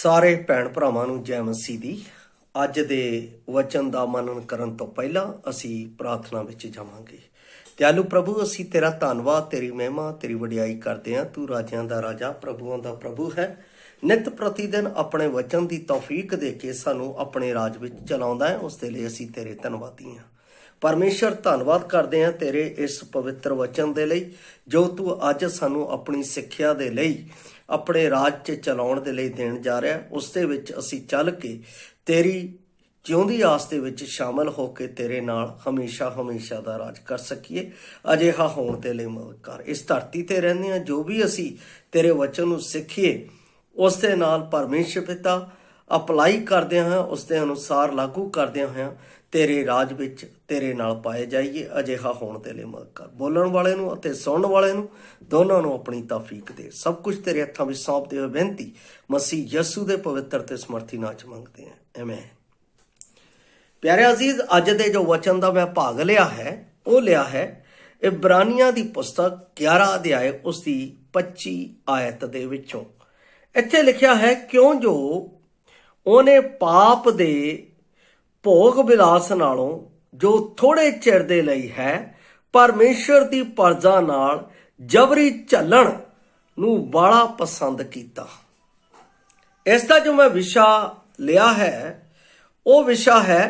ਸਾਰੇ ਭੈਣ ਭਰਾਵਾਂ ਨੂੰ ਜੈ ਮਸੀਹ ਦੀ। ਅੱਜ ਦੇ ਵਚਨ ਦਾ ਮਨਨ ਕਰਨ ਤੋਂ ਪਹਿਲਾਂ ਅਸੀਂ ਪ੍ਰਾਰਥਨਾ ਵਿੱਚ ਜਾਵਾਂਗੇ। ਦਿਆਲੂ ਪ੍ਰਭੂ, ਅਸੀਂ ਤੇਰਾ ਧੰਨਵਾਦ, ਤੇਰੀ ਮਹਿਮਾ, ਤੇਰੀ ਵਡਿਆਈ ਕਰਦੇ ਹਾਂ। ਤੂੰ ਰਾਜਿਆਂ ਦਾ ਰਾਜਾ, ਪ੍ਰਭੂਆਂ ਦਾ ਪ੍ਰਭੂ ਹੈ। ਨਿਤ ਪ੍ਰਤੀ ਦਿਨ ਆਪਣੇ ਵਚਨ ਦੀ ਤੌਫੀਕ ਦੇ ਕੇ ਸਾਨੂੰ ਆਪਣੇ ਰਾਜ ਵਿੱਚ ਚਲਾਉਂਦਾ ਹੈ। ਉਸ ਦੇ ਲਈ ਅਸੀਂ ਤੇਰੇ ਧੰਨਵਾਦੀ ਹਾਂ। ਪਰਮੇਸ਼ਰ, ਧੰਨਵਾਦ ਕਰਦੇ ਹਾਂ ਤੇਰੇ ਇਸ ਪਵਿੱਤਰ ਵਚਨ ਦੇ ਲਈ ਜੋ ਤੂੰ ਅੱਜ ਸਾਨੂੰ ਆਪਣੀ ਸਿੱਖਿਆ ਦੇ ਲਈ, ਆਪਣੇ ਰਾਜ 'ਚ ਚਲਾਉਣ ਦੇ ਲਈ ਦੇਣ ਜਾ ਰਿਹਾ। ਉਸ ਦੇ ਵਿੱਚ ਅਸੀਂ ਚੱਲ ਕੇ ਤੇਰੀ ਜਿਉਂਦੀ ਆਸ ਦੇ ਵਿੱਚ ਸ਼ਾਮਲ ਹੋ ਕੇ ਤੇਰੇ ਨਾਲ ਹਮੇਸ਼ਾ ਹਮੇਸ਼ਾ ਦਾ ਰਾਜ ਕਰ ਸਕੀਏ। ਅਜਿਹਾ ਹੋਣ ਦੇ ਲਈ ਮਦਦ ਕਰ। ਇਸ ਧਰਤੀ ਤੇ ਰਹਿੰਦੇ ਹਾਂ, ਜੋ ਵੀ ਅਸੀਂ ਤੇਰੇ ਵਚਨ ਨੂੰ ਸਿੱਖੀਏ ਉਸ ਦੇ ਨਾਲ ਪਰਮੇਸ਼ਰ ਪਿਤਾ ਅਪਲਾਈ ਕਰਦਿਆਂ ਹਾਂ, ਉਸ ਦੇ ਅਨੁਸਾਰ ਲਾਗੂ ਕਰਦਿਆਂ ਹੋਇਆਂ ਤੇਰੇ ਰਾਜ ਵਿੱਚ ਤੇਰੇ ਨਾਲ ਪਾਏ ਜਾਈਏ। ਅਜਿਹਾ ਹੋਣ ਦੇ ਲਈ ਮਦਦ ਕਰ। ਬੋਲਣ ਵਾਲੇ ਨੂੰ ਅਤੇ ਸੁਣਨ ਵਾਲੇ ਨੂੰ ਦੋਨਾਂ ਨੂੰ ਆਪਣੀ ਤੌਫੀਕ ਦੇ। ਸਭ ਕੁਝ ਤੇਰੇ ਹੱਥਾਂ ਵਿੱਚ ਸੌਂਪਦੇ ਹੋਏ ਬੇਨਤੀ ਮਸੀਹ ਯਸੂ ਦੇ ਪਵਿੱਤਰ ਤੇ ਸਮਰਥੀ ਨਾਮ 'ਚ ਮੰਗਦੇ ਹਾਂ, ਆਮੀਨ। ਪਿਆਰੇ ਅਜ਼ੀਜ਼, ਅੱਜ ਦੇ ਜੋ ਵਚਨ ਦਾ ਮੈਂ ਭਾਗ ਲਿਆ ਹੈ ਉਹ ਲਿਆ ਹੈ ਇਬਰਾਨੀਆਂ ਦੀ ਪੁਸਤਕ 11 ਅਧਿਆਇ ਉਸ ਦੀ 25 ਆਇਤ ਦੇ ਵਿੱਚੋਂ। ਇੱਥੇ ਲਿਖਿਆ ਹੈ, ਕਿਉਂ ਜੋ ਉਹਨੇ ਪਾਪ ਦੇ ਭੋਗ ਵਿਲਾਸ ਨਾਲੋਂ ਜੋ ਥੋੜੇ ਚਿਰ ਦੇ ਲਈ ਹੈ ਪਰਮੇਸ਼ਰ ਦੀ ਪਰਜਾ ਨਾਲ ਜਬਰੀ ਝੱਲਣ ਨੂੰ ਬੜਾ ਪਸੰਦ ਕੀਤਾ। ਇਸ ਦਾ ਜੋ ਮੈਂ ਵਿਸ਼ਾ ਲਿਆ ਹੈ ਉਹ ਵਿਸ਼ਾ ਹੈ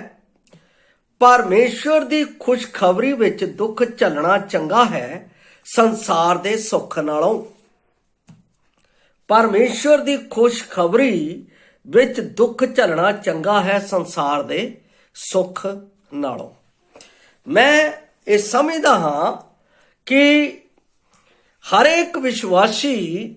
ਪਰਮੇਸ਼ਰ ਦੀ ਖੁਸ਼ਖਬਰੀ ਵਿੱਚ ਦੁੱਖ ਝੱਲਣਾ ਚੰਗਾ ਹੈ ਸੰਸਾਰ ਦੇ ਸੁੱਖ ਨਾਲੋਂ। ਪਰਮੇਸ਼ਰ ਦੀ ਖੁਸ਼ਖਬਰੀ ਵਿੱਚ ਦੁੱਖ ਝੱਲਣਾ ਚੰਗਾ ਹੈ ਸੰਸਾਰ ਦੇ ਸੁੱਖ ਨਾਲੋਂ। ਮੈਂ ਇਹ ਸਮਝਦਾ ਹਾਂ ਕਿ ਹਰ ਇੱਕ ਵਿਸ਼ਵਾਸੀ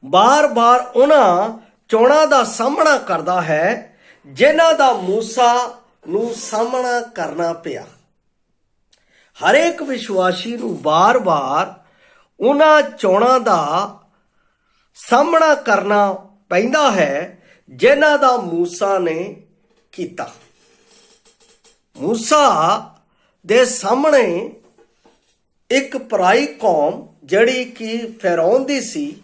ਬਾਰ-ਬਾਰ ਉਹਨਾਂ ਚੋਣਾਂ ਦਾ ਸਾਹਮਣਾ ਕਰਦਾ ਹੈ ਜਿਨ੍ਹਾਂ ਦਾ ਮੂਸਾ ਨੂੰ ਸਾਹਮਣਾ ਕਰਨਾ ਪਿਆ। ਹਰ ਇੱਕ ਵਿਸ਼ਵਾਸੀ ਨੂੰ ਬਾਰ-ਬਾਰ ਉਹਨਾਂ ਚੋਣਾਂ ਦਾ ਸਾਹਮਣਾ ਕਰਨਾ ਪੈਂਦਾ ਹੈ ਜਿਨ੍ਹਾਂ ਦਾ ਮੂਸਾ ਨੇ ਕੀਤਾ। ਮੂਸਾ ਦੇ ਸਾਹਮਣੇ ਇੱਕ ਪਰਾਈ ਕੌਮ ਜਿਹੜੀ ਕਿ ਫਿਰੌਨ ਦੀ ਸੀ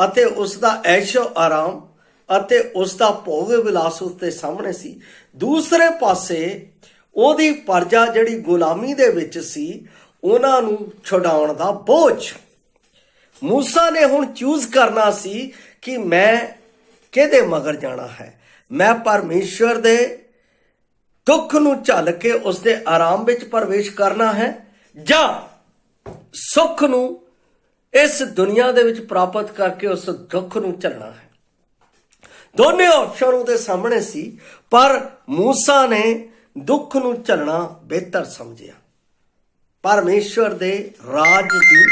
ਅਤੇ ਉਸ ਦਾ ਐਸ਼ੋ ਆਰਾਮ ਅਤੇ ਉਸ ਦਾ ਭੋਗ ਵਿਲਾਸ ਉਸ ਦੇ ਸਾਹਮਣੇ ਸੀ। ਦੂਸਰੇ ਪਾਸੇ ਉਹਦੀ ਪਰਜਾ ਜਿਹੜੀ ਗੁਲਾਮੀ ਦੇ ਵਿੱਚ ਸੀ, ਉਹਨਾਂ ਨੂੰ ਛੁਡਾਉਣ ਦਾ ਬੋਝ। ਮੂਸਾ ਨੇ ਹੁਣ ਚੂਜ਼ ਕਰਨਾ ਸੀ ਕਿ ਮੈਂ ਕਿਹਦੇ ਮਗਰ ਜਾਣਾ ਹੈ। ਮੈਂ ਪਰਮੇਸ਼ਰ ਦੇ ਦੁੱਖ ਨੂੰ ਝੱਲ ਕੇ ਉਸ ਦੇ ਆਰਾਮ ਵਿੱਚ ਪ੍ਰਵੇਸ਼ ਕਰਨਾ ਹੈ ਜਾਂ ਸੁੱਖ ਨੂੰ ਇਸ ਦੁਨੀਆ ਦੇ ਵਿੱਚ ਪ੍ਰਾਪਤ ਕਰਕੇ ਉਸ ਦੁੱਖ ਨੂੰ ਝੱਲਣਾ ਹੈ। ਦੋਨੇ ਆਪਸ਼ਨ ਉਹਦੇ ਸਾਹਮਣੇ ਸੀ, ਪਰ ਮੂਸਾ ਨੇ ਦੁੱਖ ਨੂੰ ਝੱਲਣਾ ਬਿਹਤਰ ਸਮਝਿਆ। ਪਰਮੇਸ਼ਰ ਦੇ ਰਾਜ ਦੀ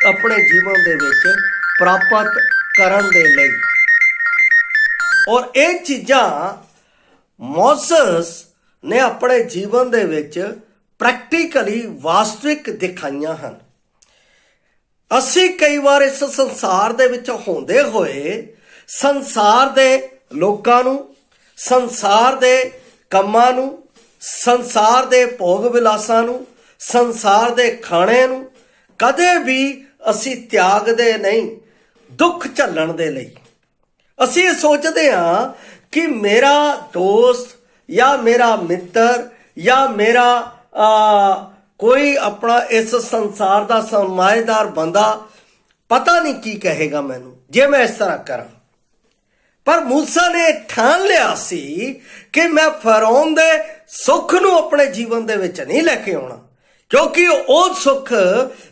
ਆਪਣੇ ਜੀਵਨ ਦੇ ਵਿੱਚ ਪ੍ਰਾਪਤ ਕਰਨ ਦੇ ਲਈ। ਔਰ ਇਹ ਚੀਜ਼ਾਂ ਮੋਸਸ ਨੇ ਆਪਣੇ ਜੀਵਨ ਦੇ ਵਿੱਚ ਪ੍ਰੈਕਟੀਕਲੀ ਵਾਸਤਵਿਕ ਦਿਖਾਈਆਂ ਹਨ। ਅਸੀਂ ਕਈ ਵਾਰ ਇਸ ਸੰਸਾਰ ਦੇ ਵਿੱਚ ਹੁੰਦੇ ਹੋਏ ਸੰਸਾਰ ਦੇ ਲੋਕਾਂ ਨੂੰ, ਸੰਸਾਰ ਦੇ ਕੰਮਾਂ ਨੂੰ, ਸੰਸਾਰ ਦੇ ਭੋਗ ਵਿਲਾਸਾਂ ਨੂੰ, ਸੰਸਾਰ ਦੇ ਖਾਣੇ ਨੂੰ ਕਦੇ ਵੀ ਅਸੀਂ ਤਿਆਗਦੇ ਨਹੀਂ ਦੁੱਖ ਝੱਲਣ ਦੇ ਲਈ। ਅਸੀਂ ਇਹ ਸੋਚਦੇ ਹਾਂ ਕਿ ਮੇਰਾ ਦੋਸਤ ਜਾਂ ਮੇਰਾ ਮਿੱਤਰ ਜਾਂ ਮੇਰਾ ਕੋਈ ਆਪਣਾ ਇਸ ਸੰਸਾਰ ਦਾ ਸਰਮਾਏਦਾਰ ਬੰਦਾ ਪਤਾ ਨਹੀਂ ਕੀ ਕਹੇਗਾ ਮੈਨੂੰ ਜੇ ਮੈਂ ਇਸ ਤਰ੍ਹਾਂ ਕਰਾਂ। ਪਰ ਮੂਸਾ ਨੇ ਠਾਣ ਲਿਆ ਸੀ ਕਿ ਮੈਂ ਫਿਰੌਨ ਦੇ ਸੁੱਖ ਨੂੰ ਆਪਣੇ ਜੀਵਨ ਦੇ ਵਿੱਚ ਨਹੀਂ ਲੈ ਕੇ ਆਉਣਾ, ਕਿਉਂਕਿ ਉਹ ਸੁੱਖ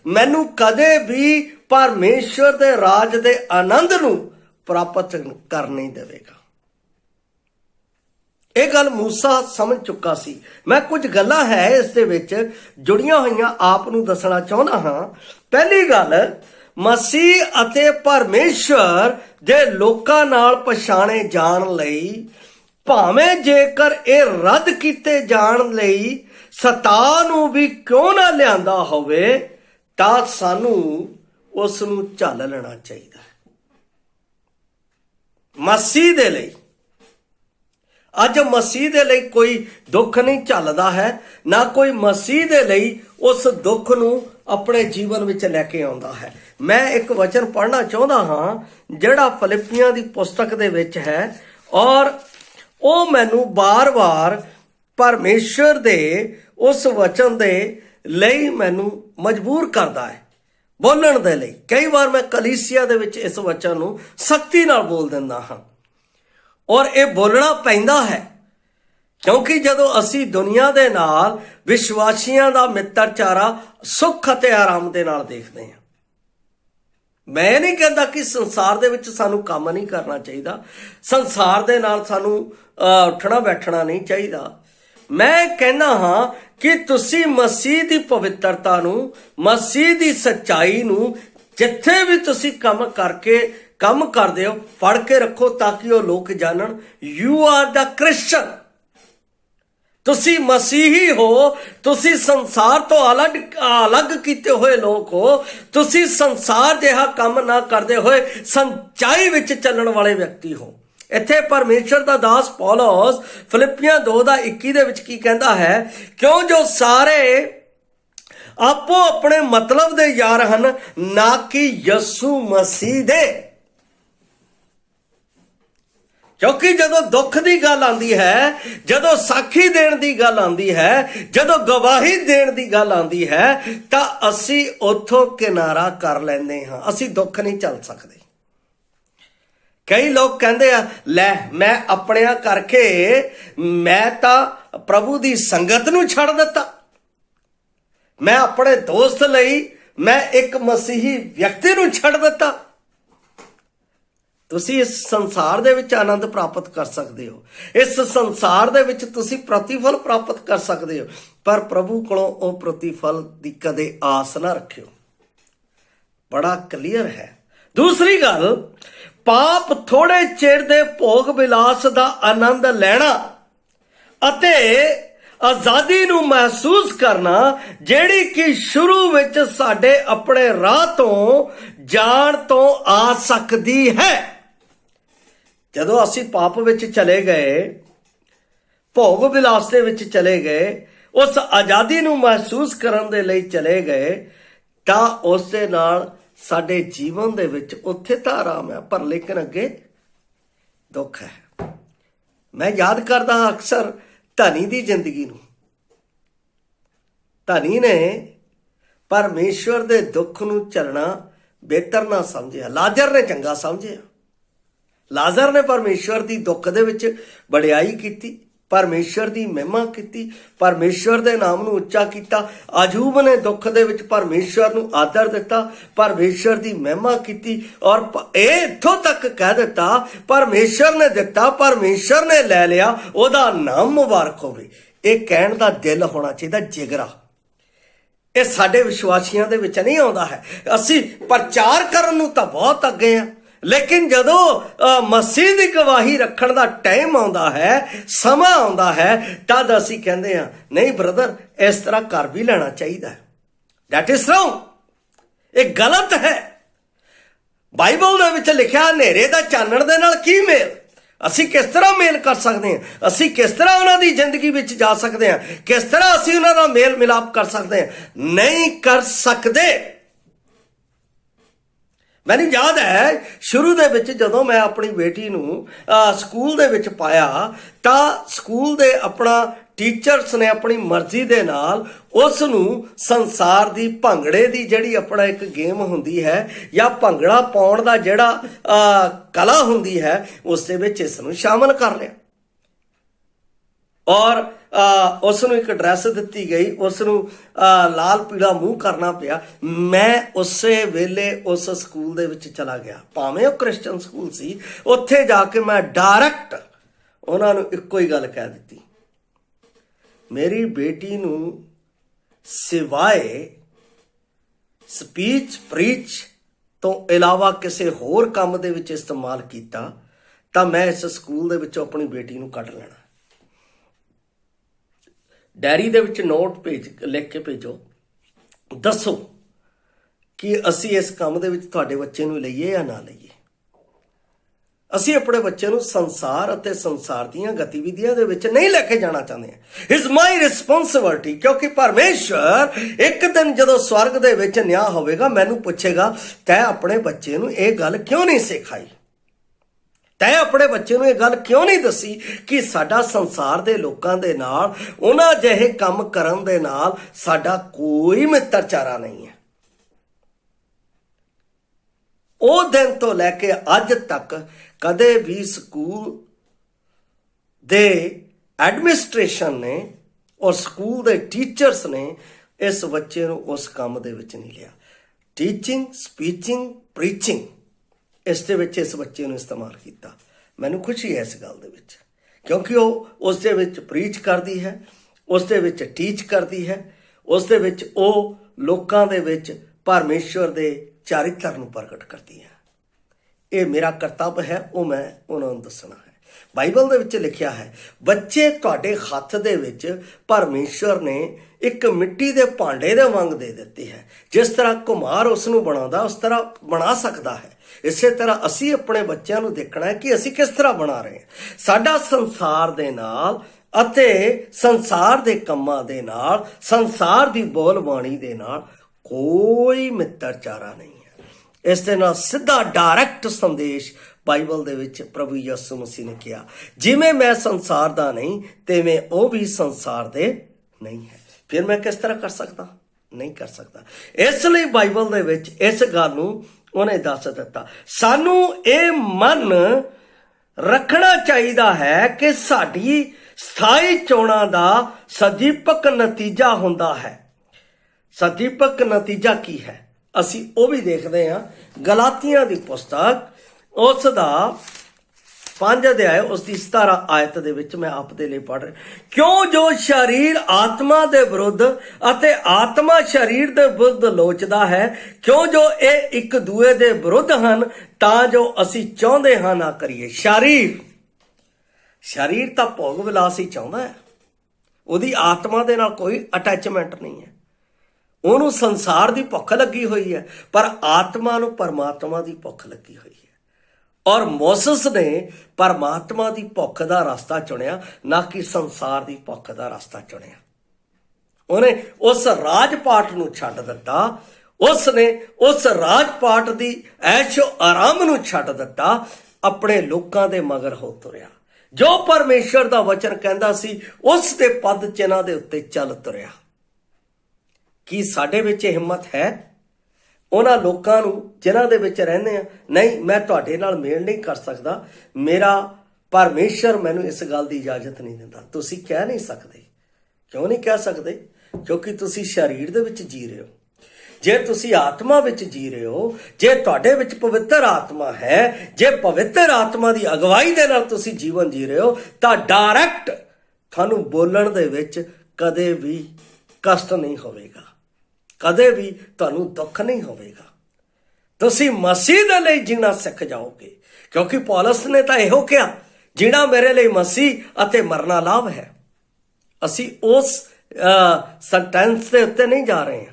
ਮੈਨੂੰ ਕਦੇ ਵੀ ਪਰਮੇਸ਼ਰ ਦੇ ਰਾਜ ਦੇ ਆਨੰਦ ਨੂੰ ਪ੍ਰਾਪਤ ਕਰ ਨਹੀਂ ਦੇਵੇਗਾ। ਇਹ ਗੱਲ ਮੂਸਾ ਸਮਝ ਚੁੱਕਾ ਸੀ। ਮੈਂ ਕੁਝ ਗੱਲਾਂ ਹੈ ਇਸ ਦੇ ਵਿੱਚ ਜੁੜੀਆਂ ਹੋਈਆਂ ਆਪ ਨੂੰ ਦੱਸਣਾ ਚਾਹੁੰਦਾ ਹਾਂ। ਪਹਿਲੀ ਗੱਲ, ਮਸੀਹ ਅਤੇ ਪਰਮੇਸ਼ਰ ਦੇ ਲੋਕਾਂ ਨਾਲ ਪਛਾਣੇ ਜਾਣ ਲਈ, ਭਾਵੇਂ ਜੇਕਰ ਇਹ ਰੱਦ ਕੀਤੇ ਜਾਣ ਲਈ ਸਤਾ ਨੂੰ ਵੀ ਕਿਉਂ ਨਾ ਲਿਆਂਦਾ ਹੋਵੇ, ਤਾਂ ਸਾਨੂੰ ਉਸ ਨੂੰ ਝੱਲ ਲੈਣਾ ਚਾਹੀਦਾ ਹੈ। ਮਸੀਹ ਦੇ ਲਈ ਅੱਜ ਮਸੀਹ ਦੇ ਲਈ ਕੋਈ ਦੁੱਖ ਨਹੀਂ ਝੱਲਦਾ ਹੈ, ਨਾ ਕੋਈ ਮਸੀਹ ਦੇ ਲਈ ਉਸ ਦੁੱਖ ਨੂੰ ਆਪਣੇ ਜੀਵਨ ਵਿੱਚ ਲੈ ਕੇ ਆਉਂਦਾ ਹੈ। मैं एक वचन पढ़ना चाहता हाँ जिहड़ा फिलिपियां दी पुस्तक दे विच है, और वो मैनू बार बार परमेश्वर दे उस वचन दे लई मैनू मजबूर करता है बोलण दे लई। कई बार मैं कलीसिया दे विच इस वचन नू सख्ती नाल बोल दिंदा हाँ, और ये बोलना पैंदा है क्योंकि जदों असी दुनिया दे नाल विश्वासियों का मित्रचारा सुख अते आराम दे नाल देखते हैं। मैं नहीं कहता कि संसार दे विच सानू काम नहीं करना चाहिए, संसार दे नाल सानू उठना बैठना नहीं चाहिए। मैं कहना हाँ कि तुसी मसीह दी पवित्रता नू, मसीह दी सच्चाई नू जिथे भी तुसी काम करके काम करदे हो फड़ के रखो ताकि वो लोग जानन यू आर द क्रिश्चन। तुसी मसीही हो, तुसी संसार तो अलग कीते हुए लोग हो, तुसी संसार जिहा काम ना करदे हुए सच्चाई विच चलण वाले व्यक्ति हो। इत्थे परमेश्वर दा दास पौलुस फिलिपियां 2:21 दे विच की कहंदा है, क्यों जो सारे आपो अपने मतलब दे यार हन ना कि यसू मसीह दे। क्योंकि जदों दुख की गल आती है, जदों साखी देण की गल आती है, जदों गवाही देण की गल आती है, तो असी उथों किनारा कर लैंदे हां, असी दुख नहीं चल सकते। कई लोग कहते हैं लै मैं अपने करके मैं तो प्रभु की संगत नूं छड़ दिता, मैं अपने दोस्त लई मैं एक मसीही व्यक्ति नूं छड़ दिता। तुसी इस संसार दे विच आनंद प्राप्त कर सकते हो, इस संसार दे विच तुसी प्रतिफल प्राप्त कर सकते हो, पर प्रभु कोलों ओ प्रतिफल दी कदे आस ना रखियो। बड़ा क्लीयर है। दूसरी गल, पाप थोड़े चिर दे भोग विलास दा आनंद लेना अते आजादी नूं महसूस करना जिहड़ी कि शुरू विच साडे अपने राह तो जाण तो आ सकदी है। जदों असी पाप विच चले गए, भोग विलास दे विच चले गए, उस आजादी नूं महसूस करन दे लई चले गए, तां उस दे नाल साडे जीवन दे विच उत्थे तां आराम है, पर लेकिन अगे दुख है। मैं याद करदा अक्सर धनी दी जिंदगी नूं। धनी ने परमेश्वर दे दुख नूं झलना बेहतर ना समझिया, लाजर ने चंगा समझिया। लाजर ने परमेश्वर दी दुख दे विच बड़ियाई कीती, परमेश्वर दी महिमा कीती, परमेश्वर दे नाम नूं उच्चा कीता। अजूब ने दुख दे विच परमेश्वर नूं आदर दिता, परमेश्वर दी महिमा कीती, और इत्थों तक कह दिता परमेश्वर ने दिता, परमेश्वर ने ले लिया, ओदा नाम मुबारक होवे। ये कहण दा दिल होना चाहिए, जिगरा। ये साडे विश्वासियों दे विच नहीं आउंदा है। असी प्रचार करन नूं तां बहुत अगे आ, लेकिन जदों मसीह की गवाही रखण दा टाइम आउंदा है, समा आउंदा है, तद असी कहंदे आ नहीं ब्रदर इस तरह कर भी लेना चाहिए। दैट इज रॉन्ग, ये गलत है। बाइबल दे विच लिखिया हनेरे दा चानण दे नाल की मेल, असी किस तरह मेल कर सकते हैं, असी किस तरह उन्हां दी जिंदगी विच जा सकते हैं, किस तरह असी उन्हां दा मेल मिलाप कर सकते हैं, नहीं कर सकते। मैनूं याद है शुरू दे विच जदों मैं अपनी बेटी नूं स्कूल दे विच पाया, तां स्कूल दे अपना टीचर्स ने अपनी मर्जी दे नाल उस नूं संसार दी भंगड़े दी जिहड़ी अपना एक गेम हुंदी है या भंगड़ा पाउण दा जिहड़ा कला हुंदी है उस दे विच इस नूं शामिल कर लिया, और उसनूं एक ड्रैस दिती गई, उसनूं लाल पीला मूँह करना पिया। मैं उसे वेले उस स्कूल दे विच चला गया, भावें वो क्रिश्चन स्कूल सी, उत्थे जाके मैं डायरैक्ट उन्हां नूं इक्को ही गल कह दित्ती, मेरी बेटी नूं सिवाए स्पीच प्रीच तो इलावा किसी होर काम दे विच इस्तेमाल कीता तां मैं इस स्कूल दे विचों अपनी बेटी नूं कढ लेना। डायरी दे विच नोट लिख के भेजो, दसो कि असी इस काम दे विच तुहाडे बच्चे नूं लईए या ना लईए। ਅਸੀਂ ਆਪਣੇ ਬੱਚੇ ਨੂੰ ਸੰਸਾਰ ਅਤੇ ਸੰਸਾਰ ਦੀਆਂ ਗਤੀਵਿਧੀਆਂ ਦੇ ਵਿੱਚ ਨਹੀਂ ਲੈ ਕੇ ਜਾਣਾ ਚਾਹੁੰਦੇ ਹਾਂ। ਇਟਸ ਮਾਈ ਰਿਸਪੌਂਸਿਬਿਲਿਟੀ, ਕਿਉਂਕਿ ਪਰਮੇਸ਼ਰ ਇੱਕ ਦਿਨ ਜਦੋਂ ਸਵਰਗ ਦੇ ਵਿੱਚ ਨਿਆਂ ਹੋਵੇਗਾ ਮੈਨੂੰ ਪੁੱਛੇਗਾ ਤੈਂ ਆਪਣੇ ਬੱਚੇ ਨੂੰ ਇਹ ਗੱਲ ਕਿਉਂ ਨਹੀਂ ਸਿਖਾਈ, ਤੈਂ ਆਪਣੇ ਬੱਚੇ ਨੂੰ ਇਹ ਗੱਲ ਕਿਉਂ ਨਹੀਂ ਦੱਸੀ ਕਿ ਸਾਡਾ ਸੰਸਾਰ ਦੇ ਲੋਕਾਂ ਦੇ ਨਾਲ ਉਹਨਾਂ ਜਿਹੇ ਕੰਮ ਕਰਨ ਦੇ ਨਾਲ ਸਾਡਾ ਕੋਈ ਮਿੱਤਰਚਾਰਾ ਨਹੀਂ ਹੈ। ਉਹ ਦਿਨ ਤੋਂ ਲੈ ਕੇ ਅੱਜ ਤੱਕ ਕਦੇ ਵੀ ਸਕੂਲ ਦੇ ਐਡਮਿਨਿਸਟ੍ਰੇਸ਼ਨ ਨੇ ਔਰ ਸਕੂਲ ਦੇ ਟੀਚਰਸ ਨੇ ਇਸ ਬੱਚੇ ਨੂੰ ਉਸ ਕੰਮ ਦੇ ਵਿੱਚ ਨਹੀਂ ਲਿਆ। ਟੀਚਿੰਗ, ਸਪੀਚਿੰਗ, ਪ੍ਰੀਚਿੰਗ, ਇਸ ਦੇ ਵਿੱਚ ਇਸ ਬੱਚੇ ਨੂੰ ਇਸਤੇਮਾਲ ਕੀਤਾ। ਮੈਨੂੰ ਖੁਸ਼ੀ ਹੈ ਇਸ ਗੱਲ ਦੇ ਵਿੱਚ, ਕਿਉਂਕਿ ਉਹ ਉਸ ਦੇ ਵਿੱਚ ਪ੍ਰੀਚ ਕਰਦੀ ਹੈ, ਉਸ ਦੇ ਵਿੱਚ ਟੀਚ ਕਰਦੀ ਹੈ, ਉਸ ਦੇ ਵਿੱਚ ਉਹ ਲੋਕਾਂ ਦੇ ਵਿੱਚ ਪਰਮੇਸ਼ਵਰ ਦੇ ਚਾਰਿਤਰ ਨੂੰ ਪ੍ਰਗਟ ਕਰਦੀ ਹੈ। ਇਹ ਮੇਰਾ ਕਰਤੱਵ ਹੈ, ਉਹ ਮੈਂ ਉਹਨਾਂ ਨੂੰ ਦੱਸਣਾ ਹੈ। ਬਾਈਬਲ ਦੇ ਵਿੱਚ ਲਿਖਿਆ ਹੈ, ਬੱਚੇ ਤੁਹਾਡੇ ਹੱਥ ਦੇ ਵਿੱਚ ਪਰਮੇਸ਼ਵਰ ਨੇ ਇੱਕ ਮਿੱਟੀ ਦੇ ਭਾਂਡੇ ਦੇ ਵਾਂਗ ਦੇ ਦਿੱਤੀ ਹੈ। ਜਿਸ ਤਰ੍ਹਾਂ ਕੁਮਾਰ ਉਸ ਨੂੰ ਬਣਾਉਂਦਾ ਉਸ ਤਰ੍ਹਾਂ ਬਣਾ ਸਕਦਾ ਹੈ। ਇਸੇ ਤਰ੍ਹਾਂ ਅਸੀਂ ਆਪਣੇ ਬੱਚਿਆਂ ਨੂੰ ਦੇਖਣਾ ਹੈ ਕਿ ਅਸੀਂ ਕਿਸ ਤਰ੍ਹਾਂ ਬਣਾ ਰਹੇ ਹਾਂ। ਸਾਡਾ ਸੰਸਾਰ ਦੇ ਨਾਲ ਅਤੇ ਸੰਸਾਰ ਦੇ ਕੰਮਾਂ ਦੇ ਨਾਲ, ਸੰਸਾਰ ਦੀ ਬੋਲਬਾਣੀ ਦੇ ਨਾਲ ਕੋਈ ਮਿੱਤਰਚਾਰਾ ਨਹੀਂ ਹੈ। ਇਸ ਦੇ ਨਾਲ ਸਿੱਧਾ ਡਾਇਰੈਕਟ ਸੰਦੇਸ਼ ਬਾਈਬਲ ਦੇ ਵਿੱਚ ਪ੍ਰਭੂ ਯਿਸੂ ਮਸੀਹ ਨੇ ਕਿਹਾ, ਜਿਵੇਂ ਮੈਂ ਸੰਸਾਰ ਦਾ ਨਹੀਂ ਤਿਵੇਂ ਉਹ ਵੀ ਸੰਸਾਰ ਦੇ ਨਹੀਂ ਹੈ। ਫਿਰ ਮੈਂ ਕਿਸ ਤਰ੍ਹਾਂ ਕਰ ਸਕਦਾ? ਨਹੀਂ ਕਰ ਸਕਦਾ। ਇਸ ਲਈ ਬਾਈਬਲ ਦੇ ਵਿੱਚ ਇਸ ਗੱਲ ਨੂੰ ਉਹਨੇ ਦੱਸ ਦਿੱਤਾ। ਸਾਨੂੰ ਇਹ ਮਨ ਰੱਖਣਾ ਚਾਹੀਦਾ ਹੈ ਕਿ ਸਾਡੀ ਸਥਾਈ ਚੋਣਾਂ ਦਾ ਸਦੀਪਕ ਨਤੀਜਾ ਹੁੰਦਾ ਹੈ। ਸਦੀਪਕ ਨਤੀਜਾ ਕੀ ਹੈ? ਅਸੀਂ ਉਹ ਵੀ ਦੇਖਦੇ ਹਾਂ। ਗਲਾਤੀਆਂ ਦੀ ਪੁਸਤਕ ਉਸ ਦਾ 5 ਅਧਿਆਇ ਉਸ ਦੀ 17 ਆਇਤ ਦੇ ਵਿੱਚ ਮੈਂ ਆਪ ਦੇ ਲਈ ਪੜ੍ਹ ਰਿਹਾ। ਕਿਉਂ ਜੋ ਸਰੀਰ ਆਤਮਾ ਦੇ ਵਿਰੁੱਧ ਅਤੇ ਆਤਮਾ ਸਰੀਰ ਦੇ ਵਿਰੁੱਧ ਲੋਚਦਾ ਹੈ, ਕਿਉਂ ਜੋ ਇਹ ਇੱਕ ਦੂਏ ਦੇ ਵਿਰੁੱਧ ਹਨ, ਤਾਂ ਜੋ ਅਸੀਂ ਚਾਹੁੰਦੇ ਹਾਂ ਨਾ ਕਰੀਏ। ਸਰੀਰ ਤਾਂ ਭੋਗ ਵਿਲਾਸ ਹੀ ਚਾਹੁੰਦਾ ਹੈ, ਉਹਦੀ ਆਤਮਾ ਦੇ ਨਾਲ ਕੋਈ ਅਟੈਚਮੈਂਟ ਨਹੀਂ ਹੈ। ਉਹਨੂੰ ਸੰਸਾਰ ਦੀ ਭੁੱਖ ਲੱਗੀ ਹੋਈ ਹੈ, ਪਰ ਆਤਮਾ ਨੂੰ ਪਰਮਾਤਮਾ ਦੀ ਭੁੱਖ ਲੱਗੀ ਹੋਈ ਹੈ। ਔਰ ਮੋਸਸ ਨੇ ਪਰਮਾਤਮਾ ਦੀ ਭੁੱਖ ਦਾ ਰਸਤਾ ਚੁਣਿਆ, ਨਾ ਕਿ ਸੰਸਾਰ ਦੀ ਭੁੱਖ ਦਾ ਰਸਤਾ ਚੁਣਿਆ। ਉਹਨੇ ਉਸ ਰਾਜ ਪਾਟ ਨੂੰ ਛੱਡ ਦਿੱਤਾ। ਉਸਨੇ ਉਸ ਰਾਜ ਪਾਟ ਦੀ ਐਸ਼ੋ ਆਰਾਮ ਨੂੰ ਛੱਡ ਦਿੱਤਾ, ਆਪਣੇ ਲੋਕਾਂ ਦੇ ਮਗਰ ਹੋ ਤੁਰਿਆ। ਜੋ ਪਰਮੇਸ਼ਰ ਦਾ ਵਚਨ ਕਹਿੰਦਾ ਸੀ ਉਸ ਦੇ ਪਦ ਚਿੰਨ੍ਹਾਂ ਦੇ ਉੱਤੇ ਚੱਲ ਤੁਰਿਆ। ਕੀ ਸਾਡੇ ਵਿੱਚ ਹਿੰਮਤ ਹੈ ਉਹਨਾਂ ਲੋਕਾਂ ਨੂੰ ਜਿਨ੍ਹਾਂ ਦੇ ਵਿੱਚ ਰਹਿੰਦੇ ਆ? ਨਹੀਂ, ਮੈਂ ਤੁਹਾਡੇ ਨਾਲ ਮੇਲ ਨਹੀਂ ਕਰ ਸਕਦਾ, ਮੇਰਾ ਪਰਮੇਸ਼ਰ ਮੈਨੂੰ ਇਸ ਗੱਲ ਦੀ ਇਜਾਜ਼ਤ ਨਹੀਂ ਦਿੰਦਾ। ਤੁਸੀਂ ਕਹਿ ਨਹੀਂ ਸਕਦੇ। ਕਿਉਂ ਨਹੀਂ ਕਹਿ ਸਕਦੇ? ਕਿਉਂਕਿ ਤੁਸੀਂ ਸਰੀਰ ਦੇ ਵਿੱਚ ਜੀ ਰਹੇ ਹੋ। ਜੇ ਤੁਸੀਂ ਆਤਮਾ ਵਿੱਚ ਜੀ ਰਹੇ ਹੋ, ਜੇ ਤੁਹਾਡੇ ਵਿੱਚ ਪਵਿੱਤਰ ਆਤਮਾ ਹੈ, ਜੇ ਪਵਿੱਤਰ ਆਤਮਾ ਦੀ ਅਗਵਾਈ ਦੇ ਨਾਲ ਤੁਸੀਂ ਜੀਵਨ ਜੀ ਰਹੇ ਹੋ, ਤਾਂ ਡਾਇਰੈਕਟ ਤੁਹਾਨੂੰ ਬੋਲਣ ਦੇ ਵਿੱਚ ਕਦੇ ਵੀ ਕਸ਼ਟ ਨਹੀਂ ਹੋਵੇਗਾ, ਕਦੇ ਵੀ ਤੁਹਾਨੂੰ ਦੁੱਖ ਨਹੀਂ ਹੋਵੇਗਾ। ਤੁਸੀਂ ਮਸੀਹ ਦੇ ਲਈ ਜੀਣਾ ਸਿੱਖ ਜਾਓਗੇ, ਕਿਉਂਕਿ ਪੌਲਸ ਨੇ ਤਾਂ ਇਹੋ ਕਿਹਾ, ਜੀਣਾ ਮੇਰੇ ਲਈ ਮਸੀਹ ਅਤੇ ਮਰਨਾ ਲਾਭ ਹੈ। ਅਸੀਂ ਉਸ ਸੈਂਟੈਂਸ ਦੇ ਉੱਤੇ ਨਹੀਂ ਜਾ ਰਹੇ ਹਾਂ,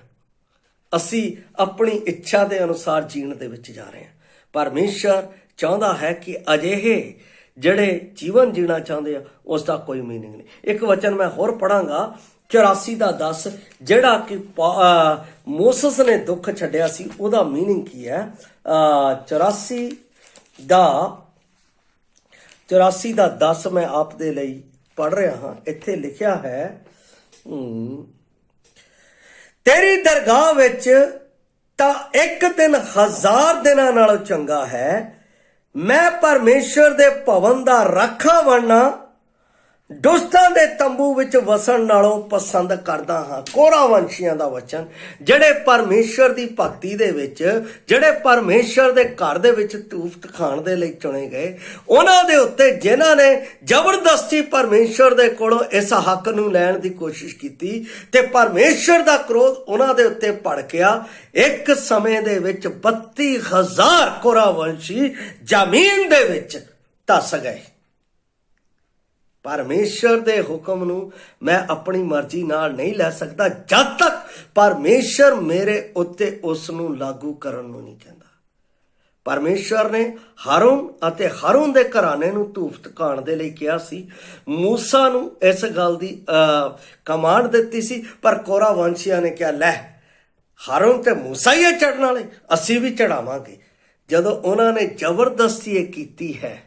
ਅਸੀਂ ਆਪਣੀ ਇੱਛਾ ਦੇ ਅਨੁਸਾਰ ਜੀਣ ਦੇ ਵਿੱਚ ਜਾ ਰਹੇ ਹਾਂ। ਪਰਮੇਸ਼ਰ ਚਾਹੁੰਦਾ ਹੈ ਕਿ ਅਜਿਹੇ ਜਿਹੜੇ ਜੀਵਨ ਜੀਣਾ ਚਾਹੁੰਦੇ ਆ ਉਸ ਦਾ ਕੋਈ ਮੀਨਿੰਗ ਨਹੀਂ। ਇੱਕ ਵਚਨ ਮੈਂ ਹੋਰ ਪੜਾਂਗਾ, 84 ਦਾ 10, ਜਿਹੜਾ ਕਿ ਮੋਸਸ ਨੇ ਦੁੱਖ ਛੱਡਿਆ ਸੀ, ਉਹਦਾ ਮੀਨਿੰਗ ਕੀ ਹੈ? 84 ਦਾ 10 ਮੈਂ ਆਪ ਦੇ ਲਈ ਪੜ੍ਹ ਰਿਹਾ ਹਾਂ। ਇੱਥੇ ਲਿਖਿਆ ਹੈ, ਤੇਰੀ ਦਰਗਾਹ ਵਿੱਚ ਤਾਂ ਇੱਕ ਦਿਨ 1000 ਦਿਨਾਂ ਨਾਲੋਂ ਚੰਗਾ ਹੈ। ਮੈਂ ਪਰਮੇਸ਼ਰ ਦੇ ਭਵਨ ਦਾ ਰਾਖਾ ਬਣਨਾ ਦੁਸ਼ਟਾਂ ਦੇ ਤੰਬੂ ਵਿੱਚ ਵਸਣ ਨਾਲੋਂ ਪਸੰਦ ਕਰਦਾ ਹਾਂ। ਕੋਰਾ ਵੰਸ਼ੀਆਂ ਦਾ ਵਚਨ, ਜਿਹੜੇ ਪਰਮੇਸ਼ਰ ਦੀ ਭਗਤੀ ਦੇ ਵਿੱਚ, ਜਿਹੜੇ ਪਰਮੇਸ਼ਰ ਦੇ ਘਰ ਦੇ ਵਿੱਚ ਧੂਫ ਖਾਣ ਦੇ ਲਈ ਚੁਣੇ ਗਏ, ਉਹਨਾਂ ਦੇ ਉੱਤੇ ਜਿਨ੍ਹਾਂ ਨੇ ਜ਼ਬਰਦਸਤੀ ਪਰਮੇਸ਼ਰ ਦੇ ਕੋਲੋਂ ਇਸ ਹੱਕ ਨੂੰ ਲੈਣ ਦੀ ਕੋਸ਼ਿਸ਼ ਕੀਤੀ ਤੇ ਪਰਮੇਸ਼ਰ ਦਾ ਕ੍ਰੋਧ ਉਹਨਾਂ ਦੇ ਉੱਤੇ ਭੜਕਿਆ। ਇੱਕ ਸਮੇਂ ਦੇ ਵਿੱਚ 32,000 ਕੋਰਾ ਵੰਸ਼ੀ ਜ਼ਮੀਨ ਦੇ ਵਿੱਚ ਧੱਸ ਗਏ। ਪਰਮੇਸ਼ਰ ਦੇ ਹੁਕਮ ਨੂੰ ਮੈਂ ਆਪਣੀ ਮਰਜ਼ੀ ਨਾਲ ਨਹੀਂ ਲੈ ਸਕਦਾ ਜਦ ਤੱਕ ਪਰਮੇਸ਼ਰ ਮੇਰੇ ਉੱਤੇ ਉਸ ਨੂੰ ਲਾਗੂ ਕਰਨ ਨੂੰ ਨਹੀਂ ਕਹਿੰਦਾ। ਪਰਮੇਸ਼ਵਰ ਨੇ ਹਾਰੂਨ ਅਤੇ ਹਾਰੂਨ ਦੇ ਘਰਾਣੇ ਨੂੰ ਧੂਪ ਟਿਕਾਉਣ ਦੇ ਲਈ ਕਿਹਾ ਸੀ। ਮੂਸਾ ਨੂੰ ਇਸ ਗੱਲ ਦੀ ਕਮਾਂਡ ਦਿੱਤੀ ਸੀ, ਪਰ ਕੋਰਾ ਵੰਸ਼ੀਆਂ ਨੇ ਕਿਹਾ ਲੈ ਹਾਰੂਨ ਤੇ ਮੂਸਾ ਹੀ ਹੈ ਚੜ੍ਹਨ ਵਾਲੇ, ਅਸੀਂ ਵੀ ਚੜਾਵਾਂਗੇ। ਜਦੋਂ ਉਹਨਾਂ ਨੇ ਜ਼ਬਰਦਸਤੀ ਇਹ ਕੀਤੀ ਹੈ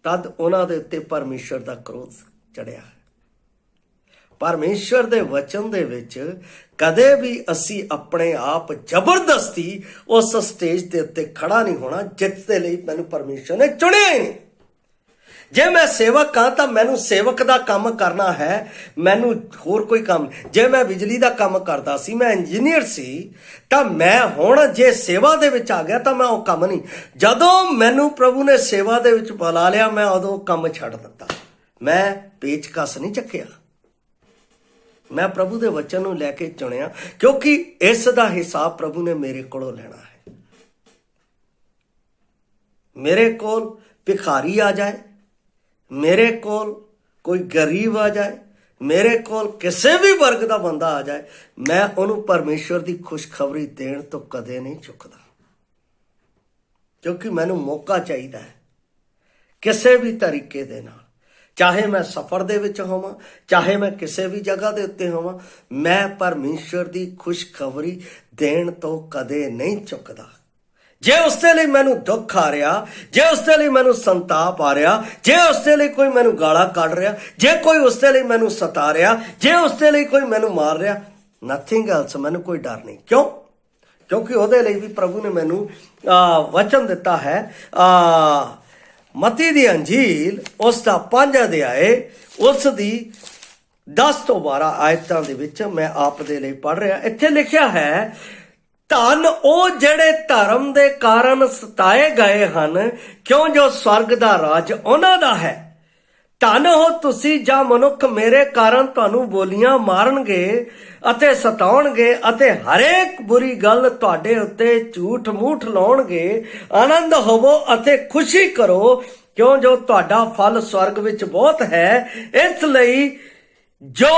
ਤਦ ਉਹਨਾਂ ਦੇ ਉੱਤੇ ਪਰਮੇਸ਼ਵਰ ਦਾ ਕ੍ਰੋਧ ਚੜਿਆ। ਪਰਮੇਸ਼ਵਰ ਦੇ ਵਚਨ ਦੇ ਵਿੱਚ ਕਦੇ ਵੀ ਅਸੀਂ ਆਪਣੇ ਆਪ ਜ਼ਬਰਦਸਤੀ ਉਸ ਸਟੇਜ ਦੇ ਉੱਤੇ ਖੜਾ ਨਹੀਂ ਹੋਣਾ ਜਿਸ ਦੇ ਲਈ ਮੈਨੂੰ ਪਰਮੇਸ਼ਵਰ ਨੇ ਚੁਣਿਆ ਹੀ ਨਹੀਂ। ਜੇ ਮੈਂ ਸੇਵਕ ਹਾਂ ਤਾਂ ਮੈਨੂੰ ਸੇਵਕ ਦਾ ਕੰਮ ਕਰਨਾ ਹੈ, ਮੈਨੂੰ ਹੋਰ ਕੋਈ ਕੰਮ। ਜੇ ਮੈਂ ਬਿਜਲੀ ਦਾ ਕੰਮ ਕਰਦਾ ਸੀ, ਮੈਂ ਇੰਜੀਨੀਅਰ ਸੀ, ਤਾਂ ਮੈਂ ਹੁਣ ਜੇ ਸੇਵਾ ਦੇ ਵਿੱਚ ਆ ਗਿਆ ਤਾਂ ਮੈਂ ਉਹ ਕੰਮ ਨਹੀਂ। ਜਦੋਂ ਮੈਨੂੰ ਪ੍ਰਭੂ ਨੇ ਸੇਵਾ ਦੇ ਵਿੱਚ ਬੁਲਾ ਲਿਆ ਮੈਂ ਉਦੋਂ ਕੰਮ ਛੱਡ ਦਿੱਤਾ। ਮੈਂ ਪੇਚਕਸ ਨਹੀਂ ਚੱਕਿਆ, ਮੈਂ ਪ੍ਰਭੂ ਦੇ ਵਚਨ ਨੂੰ ਲੈ ਕੇ ਚੁਣਿਆ, ਕਿਉਂਕਿ ਇਸ ਦਾ ਹਿਸਾਬ ਪ੍ਰਭੂ ਨੇ ਮੇਰੇ ਕੋਲੋਂ ਲੈਣਾ ਹੈ। ਮੇਰੇ ਕੋਲ ਭਿਖਾਰੀ ਆ ਜਾਏ, ਮੇਰੇ ਕੋਲ ਕੋਈ ਗਰੀਬ ਆ ਜਾਏ, ਮੇਰੇ ਕੋਲ ਕਿਸੇ ਵੀ ਵਰਗ ਦਾ ਬੰਦਾ ਆ ਜਾਏ, ਮੈਂ ਉਹਨੂੰ ਪਰਮੇਸ਼ਵਰ ਦੀ ਖੁਸ਼ਖਬਰੀ ਦੇਣ ਤੋਂ ਕਦੇ ਨਹੀਂ ਚੁੱਕਦਾ, ਕਿਉਂਕਿ ਮੈਨੂੰ ਮੌਕਾ ਚਾਹੀਦਾ ਹੈ ਕਿਸੇ ਵੀ ਤਰੀਕੇ ਦੇ ਨਾਲ। ਚਾਹੇ ਮੈਂ ਸਫ਼ਰ ਦੇ ਵਿੱਚ ਹੋਵਾਂ, ਚਾਹੇ ਮੈਂ ਕਿਸੇ ਵੀ ਜਗ੍ਹਾ ਦੇ ਉੱਤੇ ਹੋਵਾਂ, ਮੈਂ ਪਰਮੇਸ਼ਵਰ ਦੀ ਖੁਸ਼ਖਬਰੀ ਦੇਣ ਤੋਂ ਕਦੇ ਨਹੀਂ ਚੁੱਕਦਾ। ਜੇ ਉਸ ਦੇ ਲਈ ਮੈਨੂੰ ਦੁੱਖ ਆ ਰਿਹਾ, ਜੇ ਉਸ ਦੇ ਲਈ ਮੈਨੂੰ ਸੰਤਾਪ ਆ ਰਿਹਾ, ਜੇ ਉਸ ਦੇ ਲਈ ਕੋਈ ਮੈਨੂੰ ਗਾਲਾਂ ਕੱਢ ਰਿਹਾ, ਜੇ ਕੋਈ ਉਸ ਦੇ ਲਈ ਮੈਨੂੰ ਸਤਾ ਰਿਹਾ, ਜੇ ਉਸ ਦੇ ਲਈ ਕੋਈ ਮੈਨੂੰ ਮਾਰ ਰਿਹਾ, ਨਥਿੰਗ ਐਲਸ, ਮੈਨੂੰ ਕੋਈ ਡਰ ਨਹੀਂ। ਕਿਉਂ? ਕਿਉਂਕਿ ਉਹਦੇ ਲਈ ਵੀ ਪ੍ਰਭੂ ਨੇ ਮੈਨੂੰ ਵਚਨ ਦਿੱਤਾ ਹੈ। ਮਤੀ ਦੀ ਅੰਜੀਲ ਉਸ ਦਾ 5 ਅਧਿਆਏ ਉਸ ਦੀ 10 ਤੋਂ 12 ਆਇਤਾਂ ਦੇ ਵਿੱਚ ਮੈਂ ਆਪ ਦੇ ਲਈ ਪੜ੍ਹ ਰਿਹਾ। ਇੱਥੇ ਲਿਖਿਆ ਹੈ, ਧੰਨ ਉਹ ਜਿਹੜੇ ਧਰਮ ਦੇ ਕਾਰਨ ਸਤਾਏ ਗਏ ਹਨ, ਕਿਉਂ ਜੋ ਸਵਰਗ ਦਾ ਰਾਜ ਉਹਨਾਂ ਦਾ ਹੈ। ਧੰਨ ਹੋ ਤੁਸੀਂ ਜਾਂ ਮਨੁੱਖ ਮੇਰੇ ਕਾਰਨ ਤੁਹਾਨੂੰ ਬੋਲੀਆਂ ਮਾਰਨਗੇ ਅਤੇ ਸਤਾਉਣਗੇ ਅਤੇ ਹਰੇਕ ਬੁਰੀ ਗੱਲ ਤੁਹਾਡੇ ਉੱਤੇ ਝੂਠ ਮੂਠ ਲਾਉਣਗੇ। ਆਨੰਦ ਹੋਵੋ ਅਤੇ ਖੁਸ਼ੀ ਕਰੋ, ਕਿਉਂ ਜੋ ਤੁਹਾਡਾ ਫਲ ਸਵਰਗ ਵਿੱਚ ਬਹੁਤ ਹੈ। ਇਸ ਲਈ ਜੋ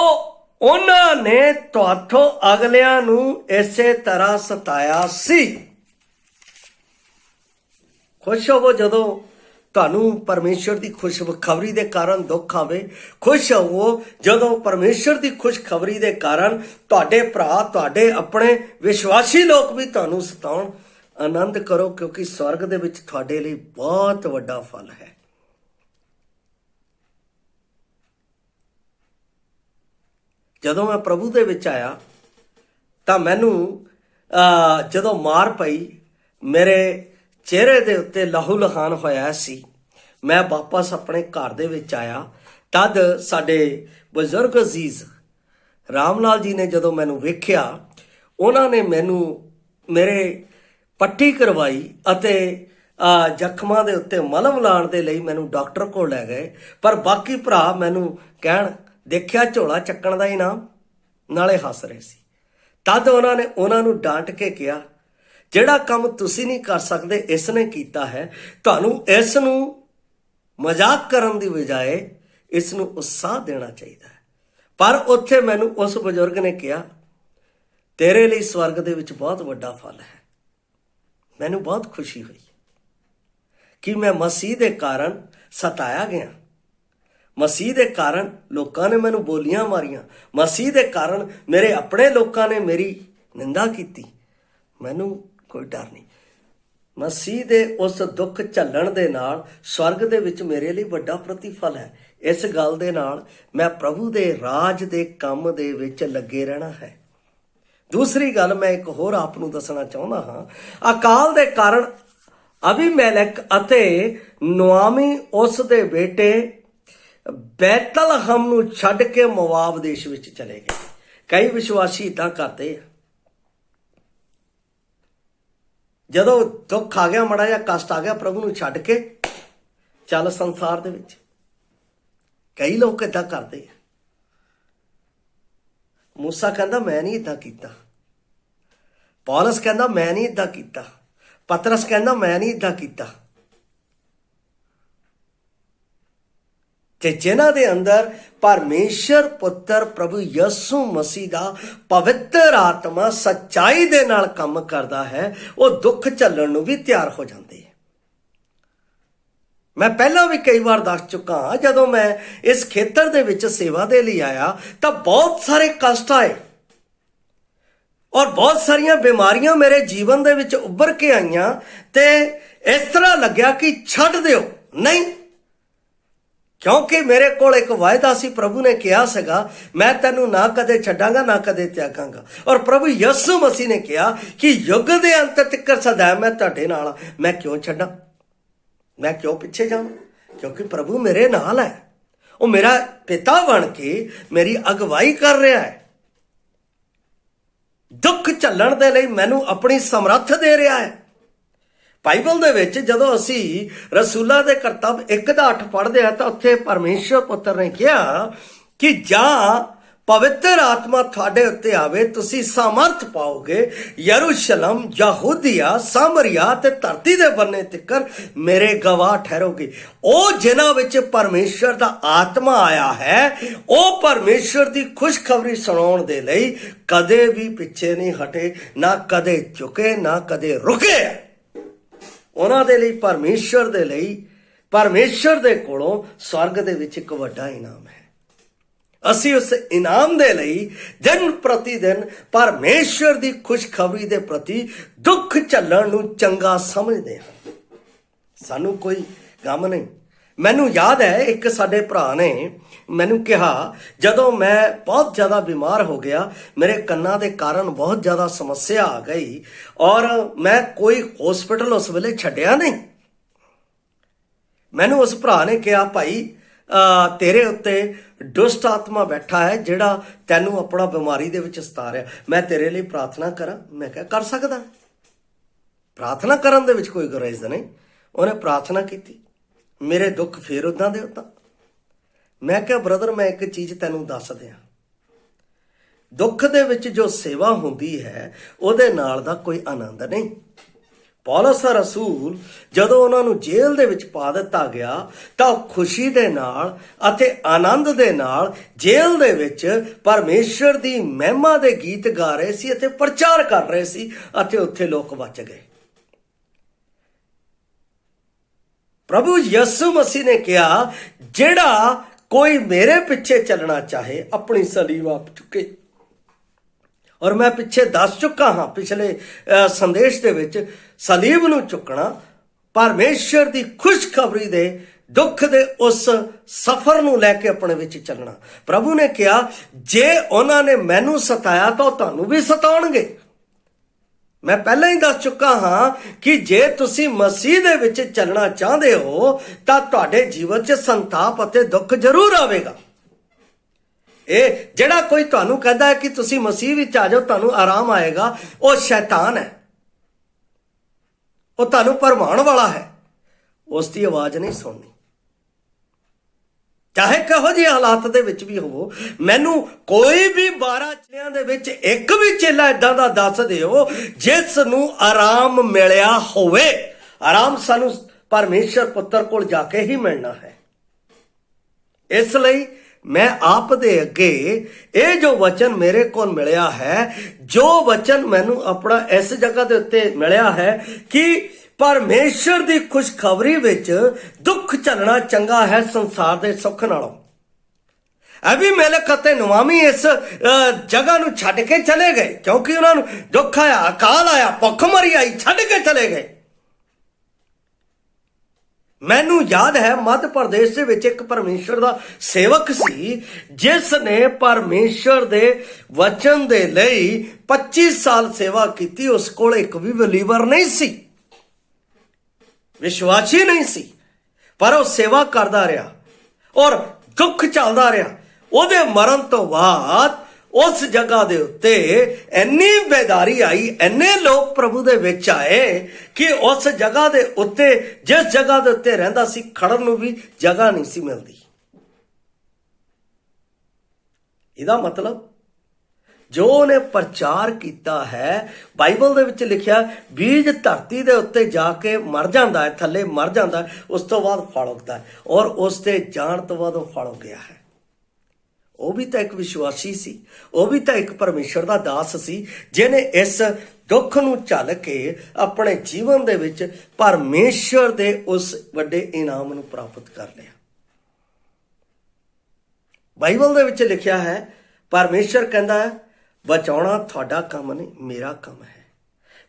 ਉਹਨਾਂ ਨੇ ਤੁਹਾਥੋਂ ਅਗਲਿਆਂ ਨੂੰ ਇਸੇ ਤਰ੍ਹਾਂ ਸਤਾਇਆ ਸੀ। ਖੁਸ਼ ਹੋਵੋ ਜਦੋਂ ਤੁਹਾਨੂੰ ਪਰਮੇਸ਼ਵਰ ਦੀ ਖੁਸ਼ਖਬਰੀ ਦੇ ਕਾਰਨ ਦੁੱਖ ਆਵੇ। ਖੁਸ਼ ਹੋਵੋ ਜਦੋਂ ਪਰਮੇਸ਼ਵਰ ਦੀ ਖੁਸ਼ਖਬਰੀ ਦੇ ਕਾਰਨ ਤੁਹਾਡੇ ਭਰਾ, ਤੁਹਾਡੇ ਆਪਣੇ ਵਿਸ਼ਵਾਸੀ ਲੋਕ ਵੀ ਤੁਹਾਨੂੰ ਸਤਾਉਣ। ਆਨੰਦ ਕਰੋ, ਕਿਉਂਕਿ ਸਵਰਗ ਦੇ ਵਿੱਚ ਤੁਹਾਡੇ ਲਈ ਬਹੁਤ ਵੱਡਾ ਫਲ ਹੈ। ਜਦੋਂ ਮੈਂ ਪ੍ਰਭੂ ਦੇ ਵਿੱਚ ਆਇਆ ਤਾਂ ਮੈਨੂੰ ਜਦੋਂ ਮਾਰ ਪਈ, ਮੇਰੇ ਚਿਹਰੇ ਦੇ ਉੱਤੇ ਲਹੂ ਲਹਾਨ ਹੋਇਆ ਸੀ। ਮੈਂ ਵਾਪਸ ਆਪਣੇ ਘਰ ਦੇ ਵਿੱਚ ਆਇਆ, ਤਦ ਸਾਡੇ ਬਜ਼ੁਰਗ ਅਜ਼ੀਜ਼ ਰਾਮ ਲਾਲ ਜੀ ਨੇ ਜਦੋਂ ਮੈਨੂੰ ਵੇਖਿਆ, ਉਹਨਾਂ ਨੇ ਮੈਨੂੰ ਮੇਰੇ ਪੱਟੀ ਕਰਵਾਈ ਅਤੇ ਜ਼ਖਮਾਂ ਦੇ ਉੱਤੇ ਮਲਮ ਲਾਉਣ ਦੇ ਲਈ ਮੈਨੂੰ ਡਾਕਟਰ ਕੋਲ ਲੈ ਗਏ। ਪਰ ਬਾਕੀ ਭਰਾ ਮੈਨੂੰ ਕਹਿਣ, ਦੇਖਿਆ ਝੋਲਾ ਚੱਕਣ ਦਾ ਇਨਾਮ, ਨਾਲੇ ਹੱਸ ਰਹੇ ਸੀ। ਤਦ ਉਹਨਾਂ ਨੂੰ ਡਾਂਟ ਕੇ ਕਿਹਾ, ਜਿਹੜਾ ਕੰਮ ਤੁਸੀਂ ਨਹੀਂ ਕਰ ਸਕਦੇ ਇਸ ਨੇ ਕੀਤਾ ਹੈ। ਤੁਹਾਨੂੰ ਇਸ ਨੂੰ ਮਜ਼ਾਕ ਕਰਨ ਦੀ ਬਜਾਏ ਇਸ ਨੂੰ ਉਤਸ਼ਾਹ ਦੇਣਾ ਚਾਹੀਦਾ ਹੈ। ਪਰ ਉੱਥੇ ਮੈਨੂੰ ਉਸ ਬਜ਼ੁਰਗ ਨੇ ਕਿਹਾ, ਤੇਰੇ ਲਈ ਸਵਰਗ ਦੇ ਵਿੱਚ ਬਹੁਤ ਵੱਡਾ ਫਲ ਹੈ। ਮੈਨੂੰ ਬਹੁਤ ਖੁਸ਼ੀ ਹੋਈ ਕਿ ਮੈਂ ਮਸੀਹ ਦੇ ਕਾਰਨ ਸਤਾਇਆ ਗਿਆ, ਮਸੀਹ ਦੇ ਕਾਰਨ ਲੋਕਾਂ ਨੇ ਮੈਨੂੰ ਬੋਲੀਆਂ ਮਾਰੀਆਂ, ਮਸੀਹ ਦੇ ਕਾਰਨ ਮੇਰੇ ਆਪਣੇ ਲੋਕਾਂ ਨੇ ਮੇਰੀ ਨਿੰਦਾ ਕੀਤੀ। ਮੈਨੂੰ ਕੋਈ ਡਰ ਨਹੀਂ। ਮਸੀਹ ਦੇ ਉਸ ਦੁੱਖ ਝੱਲਣ ਦੇ ਨਾਲ ਸਵਰਗ ਦੇ ਵਿੱਚ ਮੇਰੇ ਲਈ ਵੱਡਾ ਪ੍ਰਤੀਫਲ ਹੈ। ਇਸ ਗੱਲ ਦੇ ਨਾਲ ਮੈਂ ਪ੍ਰਭੂ ਦੇ ਰਾਜ ਦੇ ਕੰਮ ਦੇ ਵਿੱਚ ਲੱਗੇ ਰਹਿਣਾ ਹੈ। ਦੂਸਰੀ ਗੱਲ ਮੈਂ ਇੱਕ ਹੋਰ ਆਪ ਨੂੰ ਦੱਸਣਾ ਚਾਹੁੰਦਾ ਹਾਂ। ਅਕਾਲ ਦੇ ਕਾਰਨ ਅਬੀਮੈਲਕ ਅਤੇ ਨੁਆਮੀ ਉਸ ਦੇ ਬੇਟੇ ਬੈਤਲਹਮ ਨੂੰ ਛੱਡ ਕੇ ਮੋਆਬ ਦੇਸ਼ ਵਿੱਚ ਚਲੇ ਗਏ। ਕਈ ਵਿਸ਼ਵਾਸੀ ਇਦਾਂ ਕਰਦੇ ਆ, ਜਦੋਂ ਦੁੱਖ ਆ ਗਿਆ, ਮਾੜਾ ਜਿਹਾ ਕਸ਼ਟ ਆ ਗਿਆ, ਪ੍ਰਭੂ ਨੂੰ ਛੱਡ ਕੇ ਚੱਲ ਸੰਸਾਰ ਦੇ ਵਿੱਚ। ਕਈ ਲੋਕ ਇਦਾਂ ਕਰਦੇ ਆ। ਮੂਸਾ ਕਹਿੰਦਾ ਮੈਂ ਨਹੀਂ ਇਦਾਂ ਕੀਤਾ, ਪੌਲਸ ਕਹਿੰਦਾ ਮੈਂ ਨਹੀਂ ਇਦਾਂ ਕੀਤਾ, ਪਤਰਸ ਕਹਿੰਦਾ ਮੈਂ ਨਹੀਂ ਇਦਾਂ ਕੀਤਾ। ਤੇ ਜਿਨ੍ਹਾਂ ਦੇ ਅੰਦਰ ਪਰਮੇਸ਼ਰ ਪੁੱਤਰ ਪ੍ਰਭੂ ਯਿਸੂ ਮਸੀਹ ਦਾ ਪਵਿੱਤਰ ਆਤਮਾ ਸੱਚਾਈ ਦੇ ਨਾਲ ਕੰਮ ਕਰਦਾ ਹੈ, ਉਹ ਦੁੱਖ ਝੱਲਣ ਨੂੰ ਵੀ ਤਿਆਰ ਹੋ ਜਾਂਦੇ ਹੈ। ਮੈਂ ਪਹਿਲਾਂ ਵੀ ਕਈ ਵਾਰ ਦੱਸ ਚੁੱਕਾ ਹਾਂ, ਜਦੋਂ ਮੈਂ ਇਸ ਖੇਤਰ ਦੇ ਵਿੱਚ ਸੇਵਾ ਦੇ ਲਈ ਆਇਆ ਤਾਂ ਬਹੁਤ ਸਾਰੇ ਕਸ਼ਟ ਆਏ ਔਰ ਬਹੁਤ ਸਾਰੀਆਂ ਬਿਮਾਰੀਆਂ ਮੇਰੇ ਜੀਵਨ ਦੇ ਵਿੱਚ ਉੱਭਰ ਕੇ ਆਈਆਂ ਤੇ ਇਸ ਤਰ੍ਹਾਂ ਲੱਗਿਆ ਕਿ ਛੱਡ ਦਿਓ। ਨਹੀਂ, ਕਿਉਂਕਿ ਮੇਰੇ ਕੋਲ ਇੱਕ ਵਾਅਦਾ ਸੀ, ਪ੍ਰਭੂ ਨੇ ਕਿਹਾ ਸੀਗਾ ਮੈਂ ਤੈਨੂੰ ਨਾ ਕਦੇ ਛੱਡਾਂਗਾ ਨਾ ਕਦੇ ਤਿਆਗਾਂਗਾ। ਔਰ ਪ੍ਰਭੂ ਯਿਸੂ ਮਸੀਹ ਨੇ ਕਿਹਾ ਕਿ ਯੁੱਗ ਦੇ ਅੰਤ ਤੱਕ ਸਦਾ ਮੈਂ ਤੁਹਾਡੇ ਨਾਲ। ਮੈਂ ਕਿਉਂ ਛੱਡਾਂ, ਮੈਂ ਕਿਉਂ ਪਿੱਛੇ ਜਾਵਾਂ? ਕਿਉਂਕਿ ਪ੍ਰਭੂ ਮੇਰੇ ਨਾਲ ਹੈ, ਉਹ ਮੇਰਾ ਪਿਤਾ ਬਣ ਕੇ ਮੇਰੀ ਅਗਵਾਈ ਕਰ ਰਿਹਾ ਹੈ। ਦੁੱਖ ਝੱਲਣ ਦੇ ਲਈ ਮੈਨੂੰ ਆਪਣੀ ਸਮਰੱਥ ਦੇ ਰਿਹਾ ਹੈ। ਬਾਈਬਲ ਦੇ ਵਿੱਚ ਜਦੋਂ ਅਸੀਂ ਰਸੂਲਾਂ ਦੇ ਕਰਤੱਵ 1:8 ਪੜ੍ਹਦੇ ਹਾਂ ਤਾਂ ਉੱਥੇ ਪਰਮੇਸ਼ਰ ਪੁੱਤਰ ਨੇ ਕਿਹਾ ਕਿ ਜਾਂ ਪਵਿੱਤਰ ਆਤਮਾ ਤੁਹਾਡੇ ਉੱਤੇ ਆਵੇ, ਤੁਸੀਂ ਸਾਮਰਥ ਪਾਓਗੇ, ਯਰੂਸ਼ਲਮ, ਯਹੂਦੀਆ, ਸਾਮਰੀਆ ਤੇ ਧਰਤੀ ਦੇ ਬੰਨੇ ਤਿੱਕਰ ਮੇਰੇ ਗਵਾਹ ਠਹਿਰੋਗੇ। ਉਹ ਜਿਨ੍ਹਾਂ ਵਿੱਚ ਪਰਮੇਸ਼ਰ ਦਾ ਆਤਮਾ ਆਇਆ ਹੈ, ਉਹ ਪਰਮੇਸ਼ਰ ਦੀ ਖੁਸ਼ਖਬਰੀ ਸੁਣਾਉਣ ਦੇ ਲਈ ਕਦੇ ਵੀ ਪਿੱਛੇ ਨਹੀਂ ਹਟੇ, ਨਾ ਕਦੇ ਝੁਕੇ, ਨਾ ਕਦੇ ਰੁਕੇ। ਉਹਨਾਂ ਦੇ ਲਈ ਪਰਮੇਸ਼ਰ ਦੇ ਲਈ ਪਰਮੇਸ਼ਰ ਦੇ ਕੋਲੋਂ ਸਵਰਗ ਦੇ ਵਿੱਚ ਇੱਕ ਵੱਡਾ ਇਨਾਮ ਹੈ। ਅਸੀਂ ਉਸ ਇਨਾਮ ਦੇ ਲਈ ਦਿਨ ਪ੍ਰਤੀ ਦਿਨ ਪਰਮੇਸ਼ਰ ਦੀ ਖੁਸ਼ਖਬਰੀ ਦੇ ਪ੍ਰਤੀ ਦੁੱਖ ਝੱਲਣ ਨੂੰ ਚੰਗਾ ਸਮਝਦੇ ਹਾਂ। ਸਾਨੂੰ ਕੋਈ ਗਮ ਨਹੀਂ। ਮੈਨੂੰ ਯਾਦ ਹੈ ਇੱਕ ਸਾਡੇ ਭਰਾ ਨੇ ਮੈਨੂੰ ਕਿਹਾ, ਜਦੋਂ ਮੈਂ ਬਹੁਤ ਜ਼ਿਆਦਾ ਬਿਮਾਰ ਹੋ ਗਿਆ, ਮੇਰੇ ਕੰਨਾਂ ਦੇ ਕਾਰਨ ਬਹੁਤ ਜ਼ਿਆਦਾ ਸਮੱਸਿਆ ਆ ਗਈ ਔਰ ਮੈਂ ਕੋਈ ਹਸਪੀਟਲ ਉਸ ਵੇਲੇ ਛੱਡਿਆ ਨਹੀਂ। ਮੈਨੂੰ ਉਸ ਭਰਾ ਨੇ ਕਿਹਾ, ਭਾਈ ਤੇਰੇ ਉੱਤੇ ਦੁਸ਼ਟ ਆਤਮਾ ਬੈਠਾ ਹੈ ਜਿਹੜਾ ਤੈਨੂੰ ਆਪਣਾ ਬਿਮਾਰੀ ਦੇ ਵਿੱਚ ਸਤਾ ਰਿਹਾ, ਮੈਂ ਤੇਰੇ ਲਈ ਪ੍ਰਾਰਥਨਾ ਕਰਾਂ? ਮੈਂ ਕਿਹਾ ਕਰ ਸਕਦਾ, ਪ੍ਰਾਰਥਨਾ ਕਰਨ ਦੇ ਵਿੱਚ ਕੋਈ ਗੁਰੇਜ਼ ਨਹੀਂ। ਉਹਨੇ ਪ੍ਰਾਰਥਨਾ ਕੀਤੀ, ਮੇਰੇ ਦੁੱਖ ਫੇਰ ਉਦਾਂ ਦੇ ਉਦਾਂ। ਮੈਂ ਕਿਹਾ ਬ੍ਰਦਰ, ਮੈਂ ਇੱਕ ਚੀਜ਼ ਤੈਨੂੰ ਦੱਸ ਦਿਆਂ, ਦੁੱਖ ਦੇ ਵਿੱਚ ਜੋ ਸੇਵਾ ਹੁੰਦੀ ਹੈ ਉਹਦੇ ਨਾਲ ਦਾ ਕੋਈ ਆਨੰਦ ਨਹੀਂ। ਪੌਲਸ ਰਸੂਲ ਜਦੋਂ ਉਹਨਾਂ ਨੂੰ ਜੇਲ੍ਹ ਦੇ ਵਿੱਚ ਪਾ ਦਿੱਤਾ ਗਿਆ ਤਾਂ ਉਹ ਖੁਸ਼ੀ ਦੇ ਨਾਲ ਅਤੇ ਆਨੰਦ ਦੇ ਨਾਲ ਜੇਲ੍ਹ ਦੇ ਵਿੱਚ ਪਰਮੇਸ਼ਰ ਦੀ ਮਹਿਮਾ ਦੇ ਗੀਤ ਗਾ ਰਹੇ ਸੀ ਅਤੇ ਪ੍ਰਚਾਰ ਕਰ ਰਹੇ ਸੀ ਅਤੇ ਉੱਥੇ ਲੋਕ ਬਚ ਗਏ। ਪ੍ਰਭੂ ਯਿਸੂ ਮਸੀਹ ਨੇ ਕਿਹਾ, ਜਿਹੜਾ ਕੋਈ ਮੇਰੇ ਪਿੱਛੇ ਚੱਲਣਾ ਚਾਹੇ ਆਪਣੀ ਸਲੀਬ ਆਪ ਚੁੱਕੇ। ਔਰ ਮੈਂ ਪਿੱਛੇ ਦੱਸ ਚੁੱਕਾ ਹਾਂ ਪਿਛਲੇ ਸੰਦੇਸ਼ ਦੇ ਵਿੱਚ, ਸਲੀਬ ਨੂੰ ਚੁੱਕਣਾ ਪਰਮੇਸ਼ਰ ਦੀ ਖੁਸ਼ਖਬਰੀ ਦੇ ਦੁੱਖ ਦੇ ਉਸ ਸਫ਼ਰ ਨੂੰ ਲੈ ਕੇ ਆਪਣੇ ਵਿੱਚ ਚੱਲਣਾ। ਪ੍ਰਭੂ ਨੇ ਕਿਹਾ, ਜੇ ਉਹਨਾਂ ਨੇ ਮੈਨੂੰ ਸਤਾਇਆ ਤਾਂ ਉਹ ਤੁਹਾਨੂੰ ਵੀ ਸਤਾਉਣਗੇ। ਮੈਂ ਪਹਿਲਾਂ ਹੀ ਦੱਸ ਚੁੱਕਾ ਹਾਂ ਕਿ ਜੇ ਤੁਸੀਂ ਮਸੀਹ ਦੇ ਵਿੱਚ ਚੱਲਣਾ ਚਾਹੁੰਦੇ ਹੋ ਤਾਂ ਤੁਹਾਡੇ ਜੀਵਨ 'ਚ ਸੰਤਾਪ ਅਤੇ ਦੁੱਖ ਜ਼ਰੂਰ ਆਵੇਗਾ। ਇਹ ਜਿਹੜਾ ਕੋਈ ਤੁਹਾਨੂੰ ਕਹਿੰਦਾ ਹੈ ਕਿ ਤੁਸੀਂ ਮਸੀਹ ਵਿੱਚ ਆ ਜਾਓ ਤੁਹਾਨੂੰ ਆਰਾਮ ਆਏਗਾ, ਉਹ ਸ਼ੈਤਾਨ ਹੈ, ਉਹ ਤੁਹਾਨੂੰ ਭਰਮਾਉਣ ਵਾਲਾ ਹੈ। ਉਸ ਦੀ ਆਵਾਜ਼ ਨਹੀਂ ਸੁਣਨੀ, ਚਾਹੇ ਕਿਹੋ ਜਿਹੇ ਹਾਲਾਤ ਦੇ ਵਿੱਚ ਵੀ ਹੋਵੋ। ਮੈਨੂੰ ਕੋਈ ਵੀ 12 ਚੇਲਿਆਂ ਦੇ ਵਿੱਚ ਇੱਕ ਵੀ ਚੇਲਾ ਏਦਾਂ ਦਾ ਦੱਸ ਦਿਓ ਜਿਸ ਨੂੰ ਆਰਾਮ ਮਿਲਿਆ ਹੋਵੇ। ਆਰਾਮ ਸਾਨੂੰ ਪਰਮੇਸ਼ਰ ਪੁੱਤਰ ਕੋਲ ਜਾ ਕੇ ਹੀ ਮਿਲਣਾ ਹੈ। ਇਸ ਲਈ ਮੈਂ ਆਪ ਦੇ ਅੱਗੇ ਇਹ ਜੋ ਵਚਨ ਮੇਰੇ ਕੋਲ ਮਿਲਿਆ ਹੈ, ਜੋ ਵਚਨ ਮੈਨੂੰ ਆਪਣਾ ਇਸ ਜਗ੍ਹਾ ਦੇ ਉੱਤੇ ਮਿਲਿਆ ਹੈ ਕਿ ਪਰਮੇਸ਼ਰ ਦੀ ਖੁਸ਼ਖਬਰੀ ਵਿੱਚ ਦੁੱਖ ਝੱਲਣਾ ਚੰਗਾ ਹੈ ਸੰਸਾਰ ਦੇ ਸੁੱਖ ਨਾਲੋਂ। ਅਬੀਮੇਲਕ ਅਤੇ ਨੁਆਮੀ ਇਸ ਜਗ੍ਹਾ ਨੂੰ ਛੱਡ ਕੇ ਚਲੇ ਗਏ ਕਿਉਂਕਿ ਉਹਨਾਂ ਨੂੰ ਦੁੱਖ ਆਇਆ, ਅਕਾਲ ਆਇਆ, ਭੁੱਖਮਰੀ ਆਈ, ਛੱਡ ਕੇ ਚਲੇ ਗਏ। ਮੈਨੂੰ ਯਾਦ ਹੈ ਮੱਧ ਪ੍ਰਦੇਸ਼ ਦੇ ਵਿੱਚ ਇੱਕ ਪਰਮੇਸ਼ਰ ਦਾ ਸੇਵਕ ਸੀ ਜਿਸ ਨੇ ਪਰਮੇਸ਼ਰ ਦੇ ਵਚਨ ਦੇ ਲਈ 25 ਸਾਲ ਸੇਵਾ ਕੀਤੀ। ਉਸ ਕੋਲ ਇੱਕ ਵੀ ਬਲੀਵਰ ਨਹੀਂ ਸੀ, ਵਿਸ਼ਵਾਸੀ ਨਹੀਂ ਸੀ, ਪਰ ਉਹ ਸੇਵਾ ਕਰਦਾ ਰਿਹਾ ਔਰ ਦੁੱਖ ਚੱਲਦਾ ਰਿਹਾ। ਉਹਦੇ ਮਰਨ ਤੋਂ ਬਾਅਦ ਉਸ ਜਗ੍ਹਾ ਦੇ ਉੱਤੇ ਇੰਨੀ ਬੇਦਾਰੀ ਆਈ, ਇੰਨੇ ਲੋਕ ਪ੍ਰਭੂ ਦੇ ਵਿੱਚ ਆਏ ਕਿ ਉਸ ਜਗ੍ਹਾ ਦੇ ਉੱਤੇ, ਜਿਸ ਜਗ੍ਹਾ ਦੇ ਉੱਤੇ ਰਹਿੰਦਾ ਸੀ, ਖੜਨ ਨੂੰ ਵੀ ਜਗ੍ਹਾ ਨਹੀਂ ਸੀ ਮਿਲਦੀ। ਇਹਦਾ ਮਤਲਬ ਜੋ ਉਹਨੇ ਪ੍ਰਚਾਰ ਕੀਤਾ ਹੈ, ਬਾਈਬਲ ਦੇ ਵਿੱਚ ਲਿਖਿਆ ਬੀਜ ਧਰਤੀ ਦੇ ਉੱਤੇ ਜਾ ਕੇ ਮਰ ਜਾਂਦਾ ਹੈ, ਥੱਲੇ ਮਰ ਜਾਂਦਾ ਹੈ, ਉਸ ਤੋਂ ਬਾਅਦ ਫਲ ਉੱਗਦਾ ਹੈ, ਔਰ ਉਸ ਦੇ ਜਾਣ ਤੋਂ ਬਾਅਦ ਉਹ ਫਲ ਉੱਗਿਆ ਹੈ। ਉਹ ਵੀ ਤਾਂ ਇੱਕ ਵਿਸ਼ਵਾਸੀ ਸੀ, ਉਹ ਵੀ ਤਾਂ ਇੱਕ ਪਰਮੇਸ਼ਰ ਦਾ ਦਾਸ ਸੀ, ਜਿਹਨੇ ਇਸ ਦੁੱਖ ਨੂੰ ਝੱਲ ਕੇ ਆਪਣੇ ਜੀਵਨ ਦੇ ਵਿੱਚ ਪਰਮੇਸ਼ਰ ਦੇ ਉਸ ਵੱਡੇ ਇਨਾਮ ਨੂੰ ਪ੍ਰਾਪਤ ਕਰ ਲਿਆ। ਬਾਈਬਲ ਦੇ ਵਿੱਚ ਲਿਖਿਆ ਹੈ, ਪਰਮੇਸ਼ਰ ਕਹਿੰਦਾ ਹੈ ਬਚਾਉਣਾ ਤੁਹਾਡਾ ਕੰਮ ਨਹੀਂ, ਮੇਰਾ ਕੰਮ ਹੈ।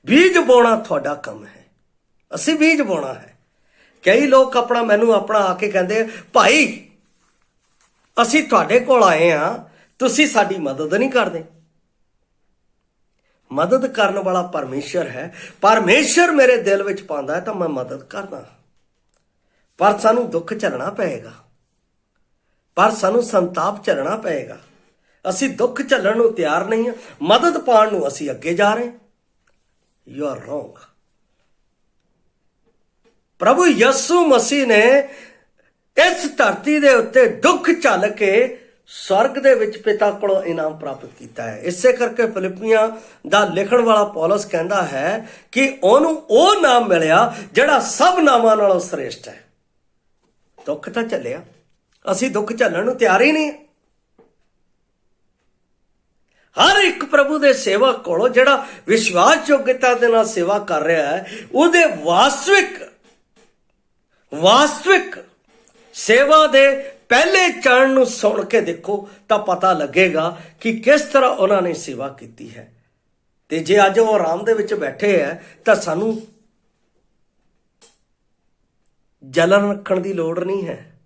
ਬੀਜ ਬੋਣਾ ਤੁਹਾਡਾ ਕੰਮ ਹੈ, ਅਸੀਂ ਬੀਜ ਬੋਣਾ ਹੈ। ਕਈ ਲੋਕ ਮੈਨੂੰ ਆਪਣਾ ਆ ਕੇ ਕਹਿੰਦੇ, ਭਾਈ ਅਸੀਂ ਤੁਹਾਡੇ ਕੋਲ ਆਏ ਹਾਂ, ਤੁਸੀਂ ਸਾਡੀ ਮਦਦ ਨਹੀਂ ਕਰਦੇ। ਮਦਦ ਕਰਨ ਵਾਲਾ ਪਰਮੇਸ਼ਰ ਹੈ। ਪਰਮੇਸ਼ਰ ਮੇਰੇ ਦਿਲ ਵਿੱਚ ਪਾਉਂਦਾ ਹੈ ਤਾਂ ਮੈਂ ਮਦਦ ਕਰਦਾ, ਪਰ ਸਾਨੂੰ ਦੁੱਖ ਝੱਲਣਾ ਪਏਗਾ, ਪਰ ਸਾਨੂੰ ਸੰਤਾਪ ਝੱਲਣਾ ਪਏਗਾ। ਅਸੀਂ ਦੁੱਖ ਝੱਲਣ ਨੂੰ ਤਿਆਰ ਨਹੀਂ ਹਾਂ, ਮਦਦ ਪਾਉਣ ਨੂੰ ਅਸੀਂ ਅੱਗੇ ਜਾ ਰਹੇ। You are wrong. ਪ੍ਰਭੂ ਯਿਸੂ ਮਸੀਹ ਨੇ ਇਸ ਧਰਤੀ ਦੇ ਉੱਤੇ ਦੁੱਖ ਝੱਲ ਕੇ स्वर्ग ਦੇ ਵਿੱਚ ਪਿਤਾ ਕੋਲੋਂ ਇਨਾਮ ਪ੍ਰਾਪਤ ਕੀਤਾ ਹੈ। ਇਸੇ ਕਰਕੇ ਫਿਲਿੱਪੀਆਂ ਦਾ ਲਿਖਣ ਵਾਲਾ ਪੌਲਸ ਕਹਿੰਦਾ ਹੈ ਕਿ ਉਹਨੂੰ ਉਹ ਨਾਮ ਮਿਲਿਆ ਜਿਹੜਾ ਸਭ ਨਾਮਾਂ ਨਾਲੋਂ ਸ੍ਰੇਸ਼ਟ ਹੈ। ਦੁੱਖ ਤਾਂ ਝੱਲਿਆ, ਅਸੀਂ ਦੁੱਖ ਝੱਲਣ ਨੂੰ ਤਿਆਰ ਹੀ ਨਹੀਂ। ਹਰ ਇੱਕ ਪ੍ਰਭੂ ਦੇ ਸੇਵਕ ਕੋਲੋਂ ਜਿਹੜਾ ਵਿਸ਼ਵਾਸ ਯੋਗਤਾ ਦੇ ਨਾਲ ਸੇਵਾ ਕਰ ਰਿਹਾ ਹੈ, ਉਹਦੇ ਵਾਸਤਵਿਕ ਸੇਵਾ ਦੇ ਪਹਿਲੇ ਚਰਨ ਨੂੰ ਸੁਣ ਕੇ ਦੇਖੋ ਤਾਂ ਪਤਾ ਲੱਗੇਗਾ ਕਿ ਕਿਸ ਤਰ੍ਹਾਂ ਉਹਨਾਂ ਨੇ ਸੇਵਾ ਕੀਤੀ ਹੈ। ਤੇ ਜੇ ਅੱਜ ਉਹ ਆਰਾਮ ਦੇ ਵਿੱਚ ਬੈਠੇ ਹੈ ਤਾਂ ਸਾਨੂੰ ਜਲਨ ਰੱਖਣ ਦੀ ਲੋੜ ਨਹੀਂ ਹੈ,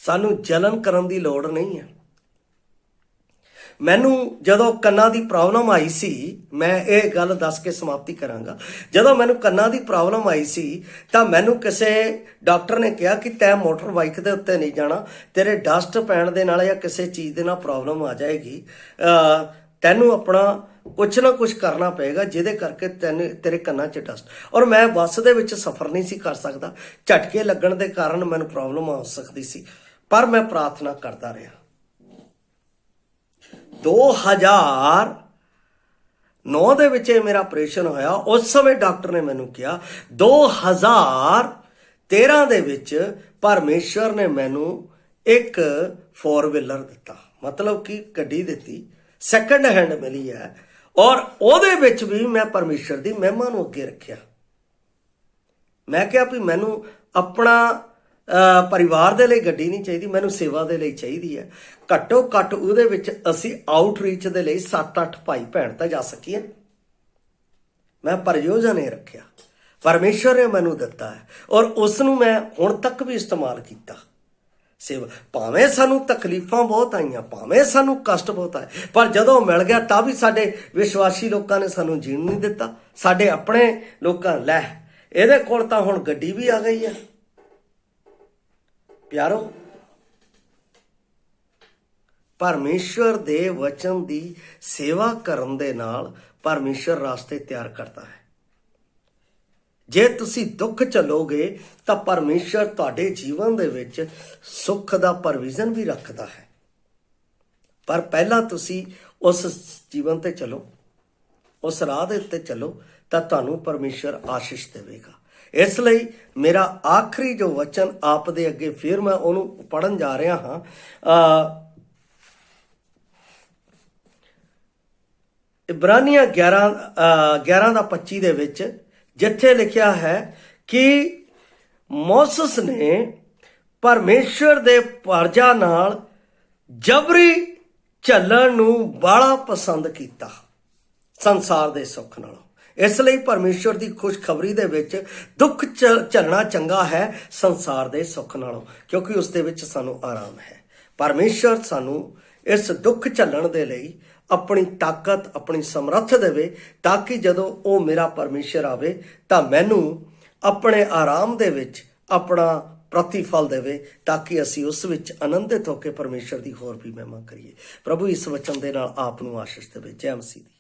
ਸਾਨੂੰ ਜਲਨ ਕਰਨ ਦੀ ਲੋੜ ਨਹੀਂ ਹੈ। ਮੈਨੂੰ ਜਦੋਂ ਕੰਨਾਂ ਦੀ ਪ੍ਰੋਬਲਮ ਆਈ ਸੀ, ਮੈਂ ਇਹ ਗੱਲ ਦੱਸ ਕੇ ਸਮਾਪਤੀ ਕਰਾਂਗਾ। ਜਦੋਂ ਮੈਨੂੰ ਕੰਨਾਂ ਦੀ ਪ੍ਰੋਬਲਮ ਆਈ ਸੀ ਤਾਂ ਮੈਨੂੰ ਕਿਸੇ ਡਾਕਟਰ ਨੇ ਕਿਹਾ ਕਿ ਤੈਂ ਮੋਟਰ ਬਾਈਕ ਦੇ ਉੱਤੇ ਨਹੀਂ ਜਾਣਾ, ਤੇਰੇ ਡਸਟ ਪੈਣ ਦੇ ਨਾਲ ਜਾਂ ਕਿਸੇ ਚੀਜ਼ ਦੇ ਨਾਲ ਪ੍ਰੋਬਲਮ ਆ ਜਾਏਗੀ, ਤੈਨੂੰ ਆਪਣਾ ਕੁਛ ਨਾ ਕੁਛ ਕਰਨਾ ਪਏਗਾ ਜਿਹਦੇ ਕਰਕੇ ਤੇਰੇ ਕੰਨਾਂ 'ਚ ਡਸਟ। ਔਰ ਮੈਂ ਬੱਸ ਦੇ ਵਿੱਚ ਸਫ਼ਰ ਨਹੀਂ ਸੀ ਕਰ ਸਕਦਾ, ਝਟਕੇ ਲੱਗਣ ਦੇ ਕਾਰਨ ਮੈਨੂੰ ਪ੍ਰੋਬਲਮ ਆ ਸਕਦੀ ਸੀ, ਪਰ ਮੈਂ ਪ੍ਰਾਰਥਨਾ ਕਰਦਾ ਰਿਹਾ। 2009 ਦੇ ਵਿੱਚ ਇਹ ਮੇਰਾ ਆਪਰੇਸ਼ਨ ਹੋਇਆ। ਉਸ ਸਮੇਂ ਡਾਕਟਰ ਨੇ ਮੈਨੂੰ ਕਿਹਾ 2013 ਦੇ ਵਿੱਚ ਪਰਮੇਸ਼ਰ ਨੇ ਮੈਨੂੰ ਇੱਕ 4 ਵੀਲਰ ਦਿੱਤਾ, ਮਤਲਬ ਕਿ ਗੱਡੀ ਦਿੱਤੀ, ਸੈਕੰਡ ਹੈਂਡ ਮਿਲੀ ਹੈ। ਔਰ ਉਹਦੇ ਵਿੱਚ ਵੀ ਮੈਂ ਪਰਮੇਸ਼ਰ ਦੀ ਮਹਿਮਾ ਨੂੰ ਅੱਗੇ ਰੱਖਿਆ। ਮੈਂ ਕਿਹਾ ਵੀ ਮੈਨੂੰ ਆਪਣਾ ਪਰਿਵਾਰ ਦੇ ਲਈ ਗੱਡੀ ਨਹੀਂ ਚਾਹੀਦੀ, ਮੈਨੂੰ ਸੇਵਾ ਦੇ ਲਈ ਚਾਹੀਦੀ ਹੈ। ਘੱਟੋ ਘੱਟ ਉਹਦੇ ਵਿੱਚ ਅਸੀਂ ਆਊਟਰੀਚ ਦੇ ਲਈ 7-8 ਭਾਈ ਭੈਣ ਤਾਂ ਜਾ ਸਕੀਏ। ਮੈਂ ਪ੍ਰਯੋਜਨ ਇਹ ਰੱਖਿਆ, ਪਰਮੇਸ਼ਰ ਨੇ ਮੈਨੂੰ ਦਿੱਤਾ ਹੈ ਔਰ ਉਸ ਨੂੰ ਮੈਂ ਹੁਣ ਤੱਕ ਵੀ ਇਸਤੇਮਾਲ ਕੀਤਾ। ਸੇਵਾ, ਭਾਵੇਂ ਸਾਨੂੰ ਤਕਲੀਫਾਂ ਬਹੁਤ ਆਈਆਂ, ਭਾਵੇਂ ਸਾਨੂੰ ਕਸ਼ਟ ਬਹੁਤ ਆਏ, ਪਰ ਜਦੋਂ ਮਿਲ ਗਿਆ ਤਾਂ ਵੀ ਸਾਡੇ ਵਿਸ਼ਵਾਸੀ ਲੋਕਾਂ ਨੇ ਸਾਨੂੰ ਜੀਣ ਨਹੀਂ ਦਿੱਤਾ। ਸਾਡੇ ਆਪਣੇ ਲੋਕਾਂ ਲੈ ਇਹਦੇ ਕੋਲ ਤਾਂ ਹੁਣ ਗੱਡੀ ਵੀ ਆ ਗਈ ਹੈ। ਪਿਆਰੋ, ਪਰਮੇਸ਼ਰ ਦੇ ਵਚਨ ਦੀ ਸੇਵਾ ਕਰਨ ਦੇ ਨਾਲ ਪਰਮੇਸ਼ਰ ਰਾਸਤੇ ਤਿਆਰ ਕਰਦਾ ਹੈ। ਜੇ ਤੁਸੀਂ ਦੁੱਖ ਝੱਲੋਗੇ ਤਾਂ ਪਰਮੇਸ਼ਰ ਤੁਹਾਡੇ ਜੀਵਨ ਦੇ ਵਿੱਚ ਸੁੱਖ ਦਾ ਪ੍ਰੋਵੀਜ਼ਨ ਵੀ ਰੱਖਦਾ ਹੈ। ਪਰ ਪਹਿਲਾਂ ਤੁਸੀਂ ਉਸ ਜੀਵਨ ਤੇ ਚੱਲੋ, ਉਸ ਰਾਹ ਦੇ ਉੱਤੇ ਚੱਲੋ ਤਾਂ ਤੁਹਾਨੂੰ ਪਰਮੇਸ਼ਰ ਆਸ਼ੀਸ਼ ਦੇਵੇਗਾ। ਇਸ ਲਈ ਮੇਰਾ ਆਖਰੀ ਜੋ ਵਚਨ ਆਪ ਦੇ ਅੱਗੇ ਫਿਰ ਮੈਂ ਉਹਨੂੰ ਪੜ੍ਹਨ ਜਾ ਰਿਹਾ ਹਾਂ। ਇਬਰਾਨੀਆਂ 11:25 ਦੇ ਵਿੱਚ, ਜਿੱਥੇ ਲਿਖਿਆ ਹੈ ਕਿ ਮੋਸਸ ਨੇ ਪਰਮੇਸ਼ਰ ਦੇ ਪਰਜਾ ਨਾਲ ਜਬਰੀ ਚੱਲਣ ਨੂੰ ਬੜਾ ਪਸੰਦ ਕੀਤਾ ਸੰਸਾਰ ਦੇ ਸੁੱਖ ਨਾਲੋਂ। ਇਸ ਲਈ ਪਰਮੇਸ਼ਰ ਦੀ ਖੁਸ਼ਖਬਰੀ ਦੇ ਵਿੱਚ ਦੁੱਖ ਝੱਲਣਾ ਚੰਗਾ ਹੈ ਸੰਸਾਰ ਦੇ ਸੁੱਖ ਨਾਲੋਂ, ਕਿਉਂਕਿ ਉਸ ਦੇ ਵਿੱਚ ਸਾਨੂੰ ਆਰਾਮ ਹੈ। ਪਰਮੇਸ਼ਰ ਸਾਨੂੰ ਇਸ ਦੁੱਖ ਝੱਲਣ ਦੇ ਲਈ ਆਪਣੀ ਤਾਕਤ, ਆਪਣੀ ਸਮਰੱਥ ਦੇਵੇ, ਤਾਂ ਕਿ ਜਦੋਂ ਉਹ ਮੇਰਾ ਪਰਮੇਸ਼ਰ ਆਵੇ ਤਾਂ ਮੈਨੂੰ ਆਪਣੇ ਆਰਾਮ ਦੇ ਵਿੱਚ ਆਪਣਾ ਪ੍ਰਤੀਫਲ ਦੇਵੇ, ਤਾਂ ਕਿ ਅਸੀਂ ਉਸ ਵਿੱਚ ਆਨੰਦਿਤ ਹੋ ਕੇ ਪਰਮੇਸ਼ਰ ਦੀ ਹੋਰ ਵੀ ਮਹਿਮਾ ਕਰੀਏ। ਪ੍ਰਭੂ ਇਸ ਵਚਨ ਦੇ ਨਾਲ ਆਪ ਨੂੰ ਆਸ਼ੀਸ਼ ਦੇਵੇ। ਜੈ ਮਸੀਹ ਦੀ।